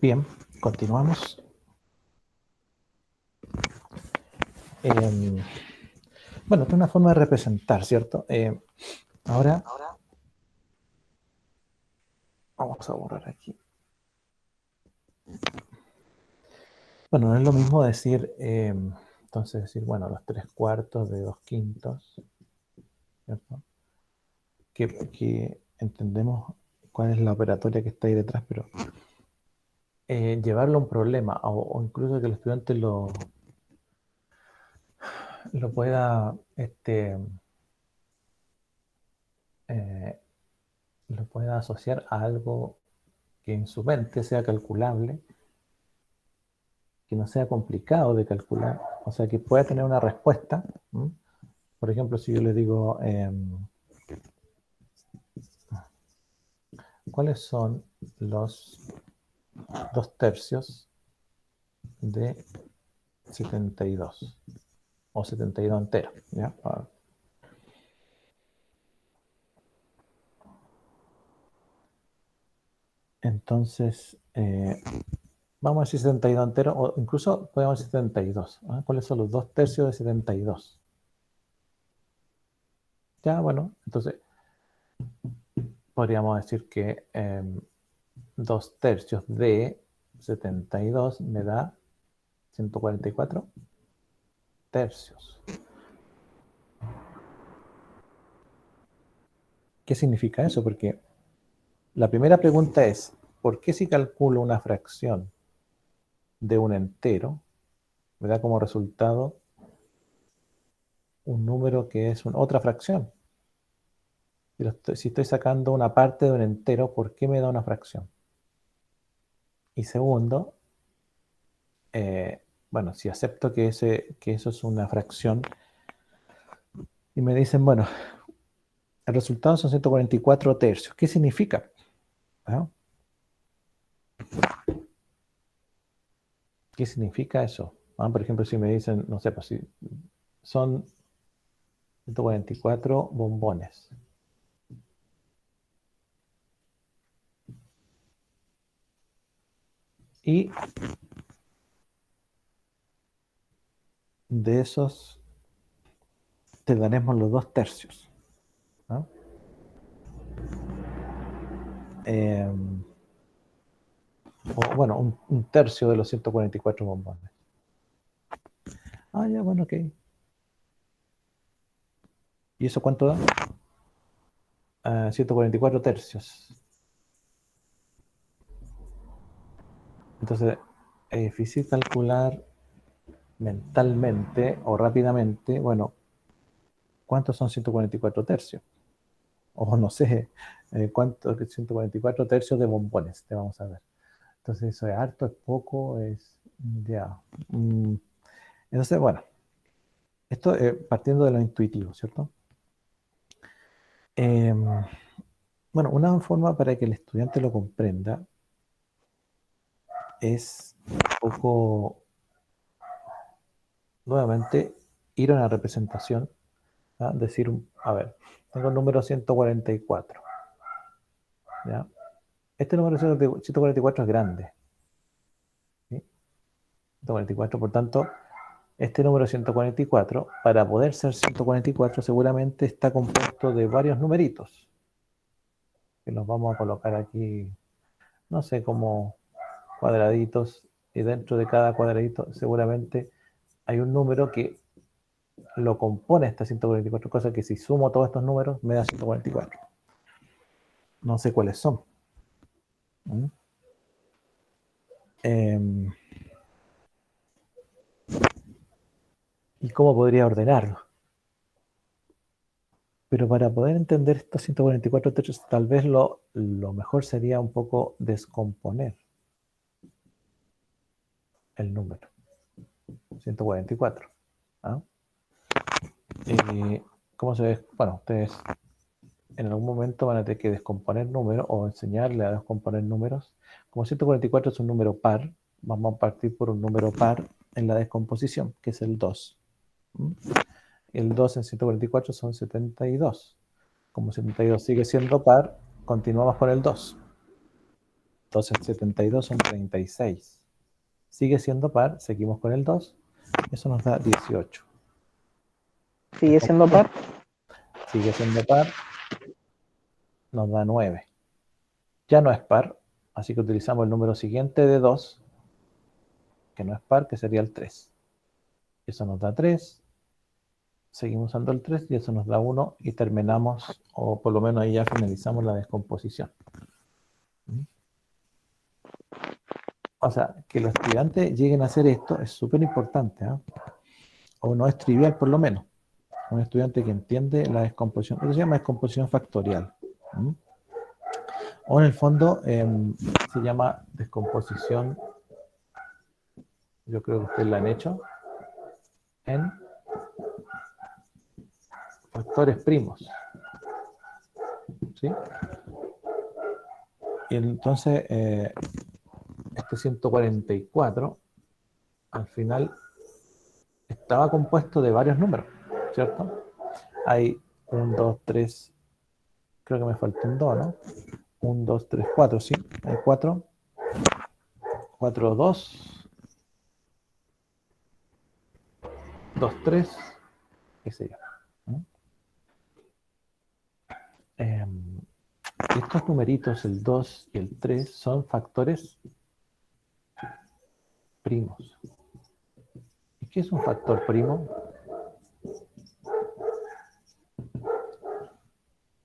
Bien, continuamos. Bueno, esta es una forma de representar, ¿cierto? Ahora vamos a borrar aquí. Bueno, no es lo mismo decir, entonces decir, bueno, los 3/4 de 2/5, ¿cierto? Que entendemos cuál es la operatoria que está ahí detrás, pero llevarlo a un problema o incluso que el estudiante lo pueda lo pueda asociar a algo que en su mente sea calculable, que no sea complicado de calcular, o sea, que pueda tener una respuesta. ¿M? Por ejemplo, si yo le digo, ¿cuáles son los 2/3 de 72? O 72 entero, ¿ya? Entonces, vamos a decir 72 entero, o incluso podemos decir 72. ¿Ah? ¿Cuáles son los 2/3 de 72? Ya, bueno, entonces podríamos decir que 2/3 de 72 me da 144 tercios. ¿Qué significa eso? Porque la primera pregunta es, ¿por qué si calculo una fracción de un entero, me da como resultado un número que es otra fracción? Si estoy sacando una parte de un entero, ¿por qué me da una fracción? Y segundo, bueno, si acepto que eso es una fracción, y me dicen, bueno, el resultado son 144 tercios. ¿Qué significa? ¿Ah? ¿Qué significa eso? ¿Ah? Por ejemplo, si me dicen, no sé, pues si son 144 bombones. Y de esos te daremos los 2/3. ¿No? O, bueno, un tercio de los 144 bombones. Ah, ya, bueno, ok. ¿Y eso cuánto da? 144 tercios. Entonces, es difícil calcular mentalmente o rápidamente, bueno, ¿cuántos son 144 tercios? O no sé, ¿cuántos 144 tercios de bombones? Te vamos a ver. Entonces, ¿eso es harto, es poco? Es ya. Entonces, bueno, esto partiendo de lo intuitivo, ¿cierto? Bueno, una forma para que el estudiante lo comprenda es un poco, nuevamente, ir a una representación, ¿ah? Decir, a ver, tengo el número 144, ¿ya? Este número 144 es grande, ¿sí? 144, por tanto, este número 144, para poder ser 144, seguramente está compuesto de varios numeritos, que los vamos a colocar aquí, no sé, como cuadraditos, y dentro de cada cuadradito seguramente hay un número que lo compone esta 144, cosa que si sumo todos estos números me da 144. No sé cuáles son. ¿Mm? ¿Y cómo podría ordenarlo? Pero para poder entender estos 144 tercios, tal vez lo mejor sería un poco descomponer el número 144. ¿Ah? ¿Cómo se ve? Bueno, ustedes en algún momento van a tener que descomponer números o enseñarle a descomponer números. Como 144 es un número par, vamos a partir por un número par en la descomposición, que es el 2. El 2 en 144 son 72. Como 72 sigue siendo par, continuamos con el 2. Entonces 72 son 36. Sigue siendo par, seguimos con el 2. Eso nos da 18. ¿Sigue siendo par? Sigue siendo par, nos da 9. Ya no es par, así que utilizamos el número siguiente de 2, que no es par, que sería el 3. Eso nos da 3. Seguimos usando el 3 y eso nos da 1 y terminamos, o por lo menos ahí ya finalizamos la descomposición. O sea, que los estudiantes lleguen a hacer esto es súper importante, ¿eh? O no es trivial por lo menos. Un estudiante que entiende la descomposición, eso se llama descomposición factorial. ¿Mm? O en el fondo se llama descomposición, yo creo que ustedes la han hecho, en factores primos. ¿Sí? Y entonces, este 144, al final, estaba compuesto de varios números, ¿cierto? Hay 1, 2, 3, creo que me falta un 2, ¿no? 1, 2, 3, 4, sí, hay 4. 4, 2, 2, 3, qué sé yo. ¿No? Estos numeritos, el 2 y el 3, son factores primos. ¿Y qué es un factor primo?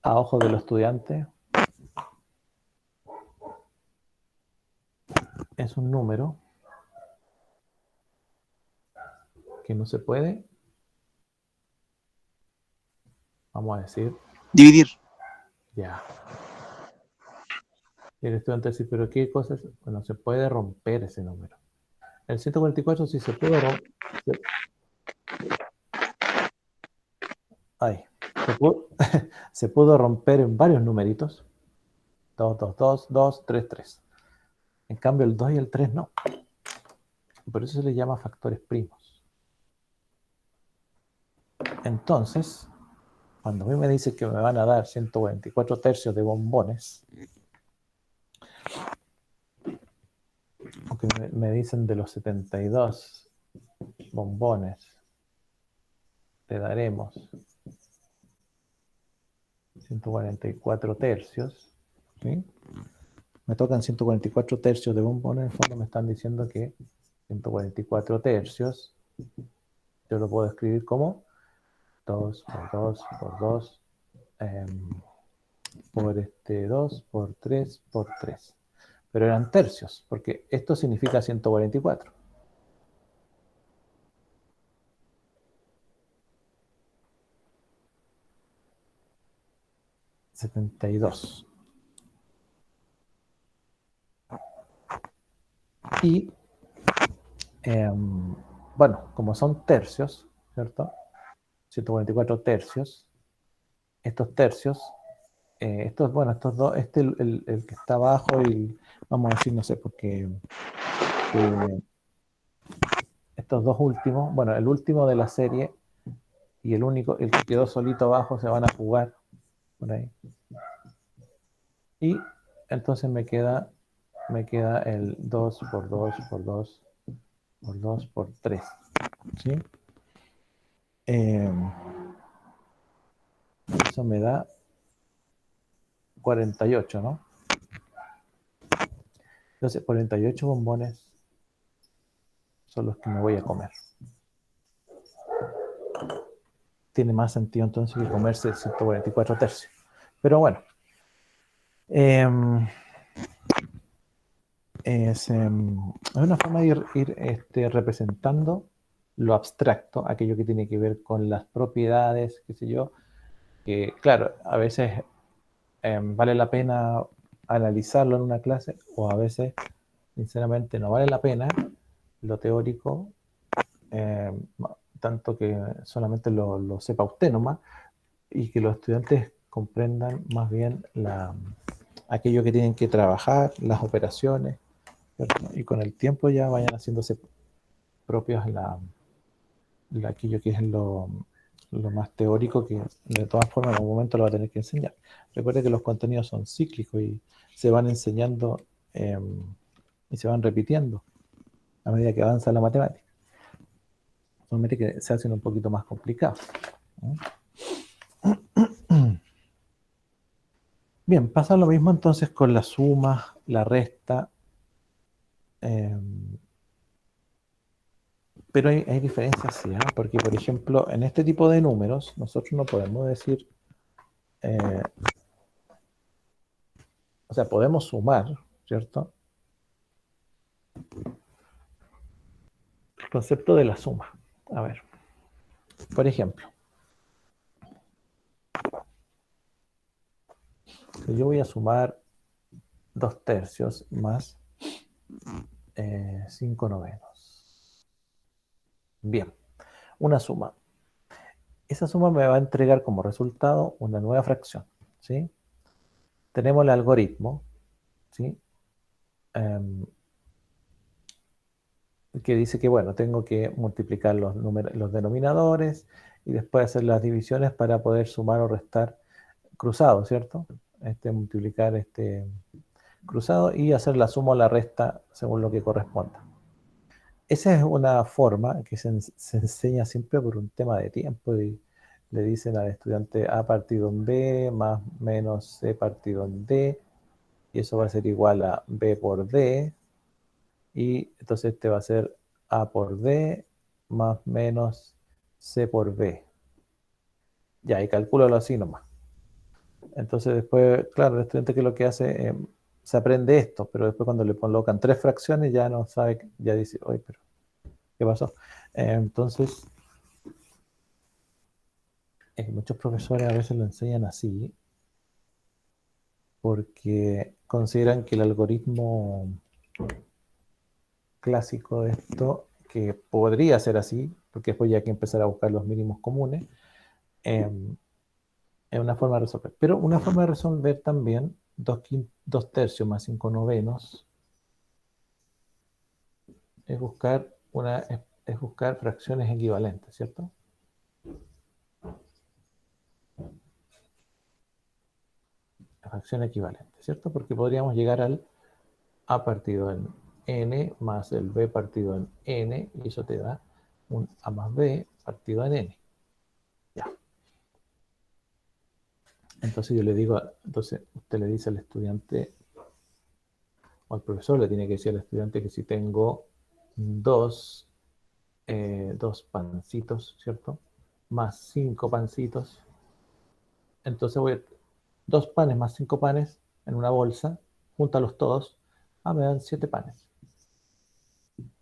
A ojo de los estudiantes, es un número que no se puede, vamos a decir, Dividir. ya. Y el estudiante dice, ¿pero qué cosa es? Bueno, se puede romper ese número. El 144 sí se puede romper. Ay, se pudo romper en varios numeritos. 2, 2, 2, 2, 3, 3. En cambio, el 2 y el 3 no. Por eso se les llama factores primos. Entonces, cuando a mí me dicen que me van a dar 144 tercios de bombones, o que me dicen de los 72 bombones, te daremos 144 tercios, ¿sí? Me tocan 144 tercios de bombones, en el fondo me están diciendo que 144 tercios, yo lo puedo escribir como 2 por 2 por 2, por 2 por 3 por 3. Pero eran tercios, porque esto significa 144. $72. Y, bueno, como son tercios, ¿cierto? 144 tercios. Estos tercios, bueno, estos dos, el que está abajo y vamos a decir, no sé, porque estos dos últimos, bueno, el último de la serie y el único, el que quedó solito abajo, se van a jugar por ahí. Y entonces me queda el 2 por 2 por 2 por 2 por 3. ¿Sí? Eso me da 48, ¿no? Entonces, 48 bombones son los que me voy a comer. Tiene más sentido entonces que comerse 144 tercios. Pero bueno. Es una forma de ir representando lo abstracto, aquello que tiene que ver con las propiedades, qué sé yo, que claro, a veces vale la pena analizarlo en una clase o a veces, sinceramente, no vale la pena lo teórico, tanto que solamente lo sepa usted nomás y que los estudiantes comprendan más bien aquello que tienen que trabajar, las operaciones, ¿cierto? Y con el tiempo ya vayan haciéndose propios aquello que es lo más teórico, que de todas formas en algún momento lo va a tener que enseñar. Recuerde que los contenidos son cíclicos y se van enseñando y se van repitiendo a medida que avanza la matemática. Solamente que se hacen un poquito más complicados. Bien, pasa lo mismo entonces con la suma, la resta, pero hay diferencias, sí, ¿ah? Porque, por ejemplo, en este tipo de números, nosotros no podemos decir, o sea, podemos sumar, ¿cierto? El concepto de la suma. A ver, por ejemplo, si yo voy a sumar 2/3 más 5/9. Bien, una suma. Esa suma me va a entregar como resultado una nueva fracción, ¿sí? Tenemos el algoritmo, ¿sí? Que dice que, bueno, tengo que multiplicar los denominadores y después hacer las divisiones para poder sumar o restar cruzado, ¿cierto? Multiplicar cruzado y hacer la suma o la resta según lo que corresponda. Esa es una forma que se enseña siempre por un tema de tiempo y le dicen al estudiante A partido en B más menos C partido en D y eso va a ser igual a B por D y entonces va a ser A por D más menos C por B. Ya, y calcúlalo así nomás. Entonces después, claro, el estudiante que lo que hace, se aprende esto, pero después cuando le colocan 3 fracciones ya no sabe, ya dice, oye, pero ¿qué pasó? Entonces, muchos profesores a veces lo enseñan así porque consideran que el algoritmo clásico de esto, que podría ser así, porque después ya hay que empezar a buscar los mínimos comunes, es una forma de resolver. Pero una forma de resolver también 2/3 más 5/9 es buscar fracciones equivalentes, ¿cierto? Fracción equivalente, ¿cierto? Porque podríamos llegar al A partido en N más el B partido en N, y eso te da un A más B partido en N. Ya. Entonces yo le digo, entonces usted le dice al estudiante, o al profesor le tiene que decir al estudiante que si tengo dos pancitos, ¿cierto? Más 5 pancitos, entonces voy a 2 panes más 5 panes en una bolsa, júntalos todos, me dan 7 panes,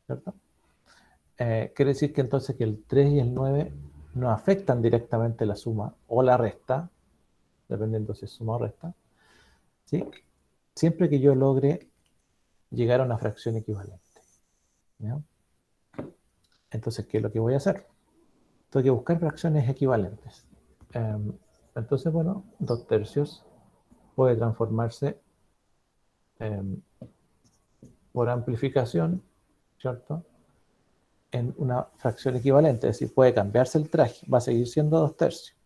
¿cierto? Quiere decir que entonces que el 3 y el 9 no afectan directamente la suma o la resta, dependiendo si es suma o resta, ¿sí? Siempre que yo logre llegar a una fracción equivalente, ¿ya? Entonces, ¿qué es lo que voy a hacer? Tengo que buscar fracciones equivalentes. Entonces, bueno, 2/3 puede transformarse por amplificación, ¿cierto? En una fracción equivalente, es decir, puede cambiarse el traje, va a seguir siendo 2/3,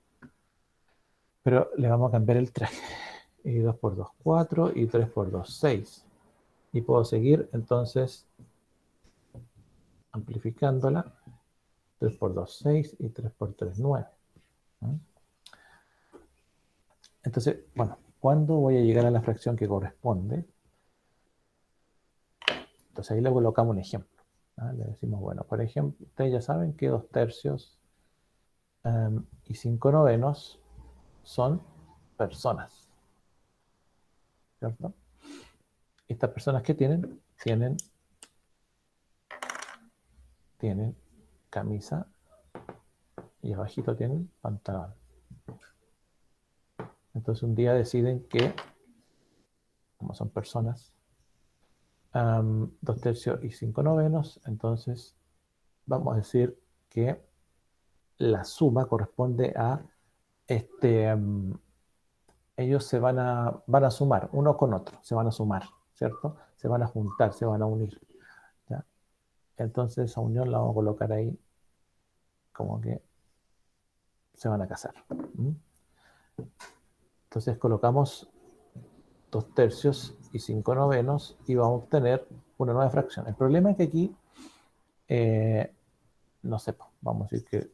pero le vamos a cambiar el traje. Y 2 por 2, 4, y 3 por 2, 6. Y puedo seguir entonces amplificándola. 3 por 2, 6, y 3 por 3, 9. Entonces, bueno, ¿cuándo voy a llegar a la fracción que corresponde? Entonces ahí le colocamos un ejemplo. Le decimos, bueno, por ejemplo, ustedes ya saben que 2/3 y 5/9 son personas, ¿cierto? Estas personas que tienen camisa y abajito tienen pantalón. Entonces un día deciden que, como son personas, 2/3 y 5/9, entonces vamos a decir que la suma corresponde a ellos se van a sumar uno con otro, se van a sumar, ¿cierto? Se van a juntar, se van a unir, ¿ya? Entonces esa unión la vamos a colocar ahí como que se van a casar. Entonces colocamos 2/3 y 5 novenos y vamos a obtener una nueva fracción. El problema es que aquí, no sé, vamos a decir que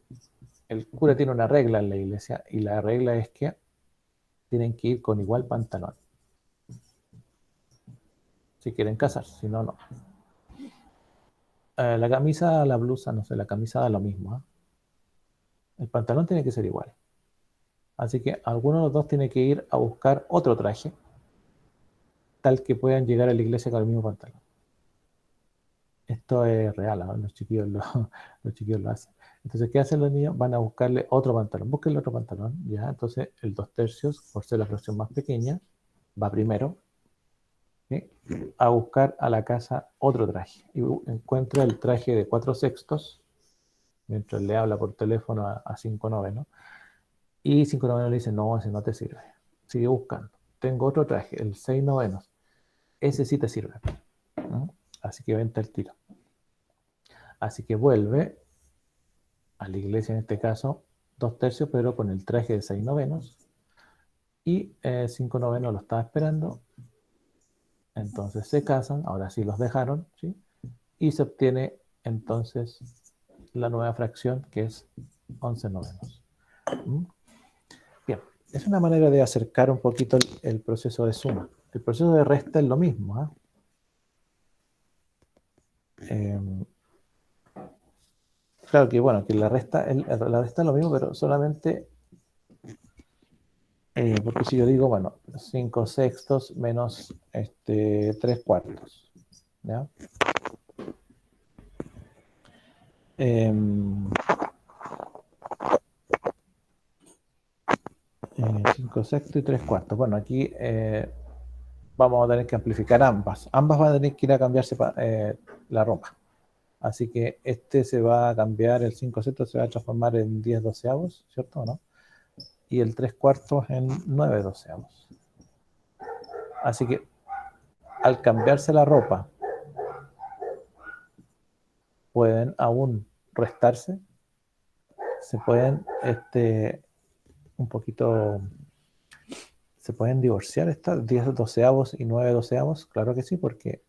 el cura tiene una regla en la iglesia y la regla es que tienen que ir con igual pantalón. Si quieren casarse, si no, no. La camisa, la blusa, no sé, la camisa da lo mismo. El pantalón tiene que ser igual. Así que alguno de los dos tiene que ir a buscar otro traje, tal que puedan llegar a la iglesia con el mismo pantalón. Esto es real, ¿no? Los chiquillos lo hacen. Entonces, ¿qué hacen los niños? Van a buscarle otro pantalón. Busquen otro pantalón, ¿ya? Entonces, el 2/3, por ser la fracción más pequeña, va primero, ¿sí? A buscar a la casa otro traje. Y encuentra el traje de 4/6, mientras le habla por teléfono a 5 novenos. Y 5 novenos le dice, no, ese no te sirve. Sigue buscando. Tengo otro traje, el 6 novenos. Ese sí te sirve, ¿no? Así que vente al tiro. Así que vuelve a la iglesia, en este caso, 2/3, pero con el traje de 6 novenos. Y 5 novenos lo estaba esperando. Entonces se casan, ahora sí los dejaron, ¿sí? Y se obtiene entonces la nueva fracción, que es 11 novenos. ¿Mm? Bien, es una manera de acercar un poquito el proceso de suma. El proceso de resta es lo mismo, claro que bueno, que la resta es lo mismo, pero solamente porque si yo digo, bueno, 5/6 menos 3/4, ¿ya? 5/6 y 3/4. Bueno, aquí vamos a tener que amplificar ambas. Ambas van a tener que ir a cambiarse la ropa. Así que este se va a cambiar, el 5/6 se va a transformar en 10/12, ¿cierto o no? Y el 3/4 en 9/12. Así que al cambiarse la ropa, pueden aún restarse, se pueden un poquito, se pueden divorciar estas 10/12 y 9/12, claro que sí, porque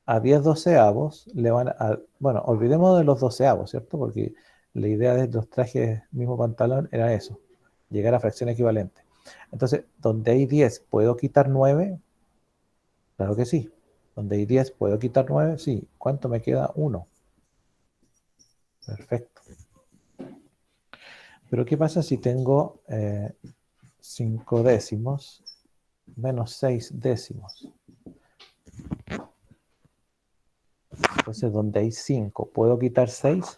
a 10/12 le van a, bueno, olvidemos de los 12, ¿cierto? Porque la idea de los trajes mismo pantalón era eso, llegar a fracción equivalente. Entonces, donde hay 10, ¿puedo quitar 9? Claro que sí. Donde hay 10, ¿puedo quitar 9? Sí. ¿Cuánto me queda? 1. Perfecto. Pero ¿qué pasa si tengo 5 décimos menos 6 décimos? Entonces, donde hay 5, ¿puedo quitar 6?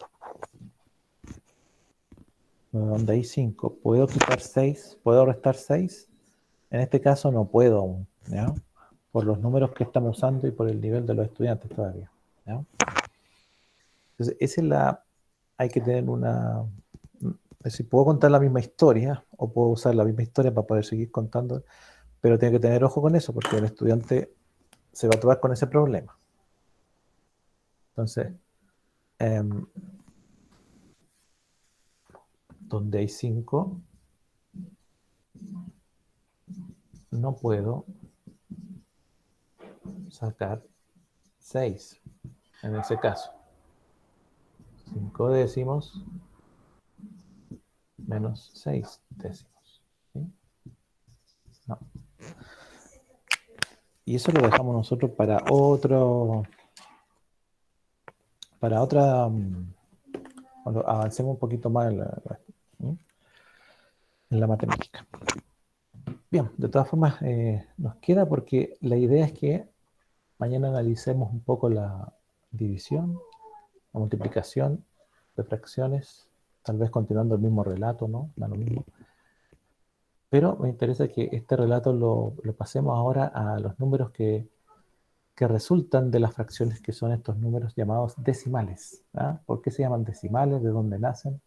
Donde hay 5, ¿puedo quitar 6? ¿Puedo restar 6? En este caso no puedo aún, ¿ya? Por los números que estamos usando y por el nivel de los estudiantes todavía, ¿ya? Entonces, esa es hay que tener es decir, puedo contar la misma historia o puedo usar la misma historia para poder seguir contando, pero tengo que tener ojo con eso porque el estudiante se va a topar con ese problema. Entonces, donde hay 5, no puedo sacar 6 en ese caso. 5 décimos menos 6 décimos. ¿Sí? No. Y eso lo dejamos nosotros para otra, cuando avancemos un poquito más en la matemática. Bien, de todas formas nos queda porque la idea es que mañana analicemos un poco la división, la multiplicación de fracciones, tal vez continuando el mismo relato, ¿no? Da lo mismo. Pero me interesa que este relato lo pasemos ahora a los números que resultan de las fracciones, que son estos números llamados decimales. ¿Ah? ¿Por qué se llaman decimales? ¿De dónde nacen?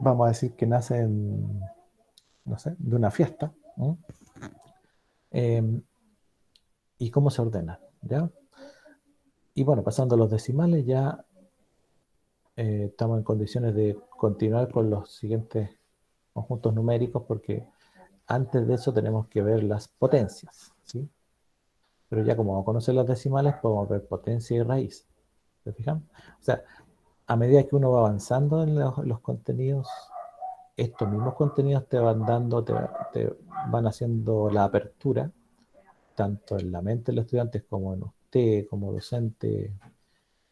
Vamos a decir que nacen, no sé, de una fiesta. ¿Y cómo se ordenan? ¿Ya? Y bueno, pasando a los decimales, ya estamos en condiciones de continuar con los siguientes conjuntos numéricos, porque antes de eso tenemos que ver las potencias, ¿sí? Pero ya como conocer las decimales, podemos ver potencia y raíz. ¿Se fijan? O sea, a medida que uno va avanzando en los contenidos, estos mismos contenidos te van dando, te van haciendo la apertura, tanto en la mente de los estudiantes como en usted, como docente,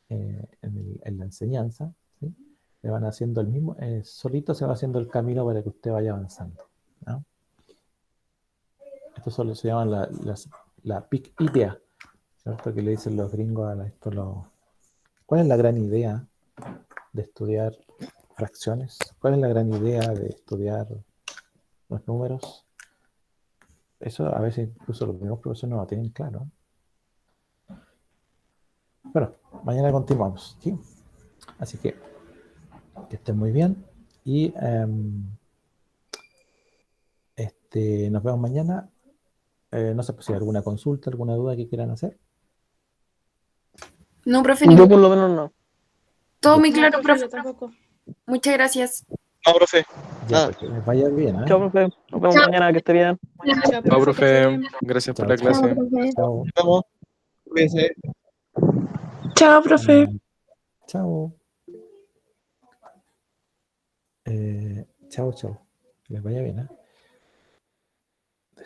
en la enseñanza, ¿sí? Le van haciendo el mismo, solito se va haciendo el camino para que usted vaya avanzando, ¿no? Esto solo se llama la big idea, ¿cierto? Que le dicen los gringos a esto. ¿Cuál es la gran idea de estudiar fracciones? ¿Cuál es la gran idea de estudiar los números? Eso a veces incluso los mismos profesores no lo tienen claro. Bueno, mañana continuamos, ¿sí? Así que estén muy bien y nos vemos mañana. No sé si hay alguna consulta, alguna duda que quieran hacer. No, profe, Yo por lo menos no. todo muy No, claro, profe, profe. yo tampoco. Muchas gracias. No, profe. Ya, Ah. pues, que les vaya bien, ¿eh? Chao, profe. Nos vemos Chao. mañana, que esté bien. Chao, profe. Gracias por Chao, la chao. clase. Chao. Nos vemos. Cuídense. Chao, profe. Chao. Chao, chao. Que les vaya bien, ¿eh?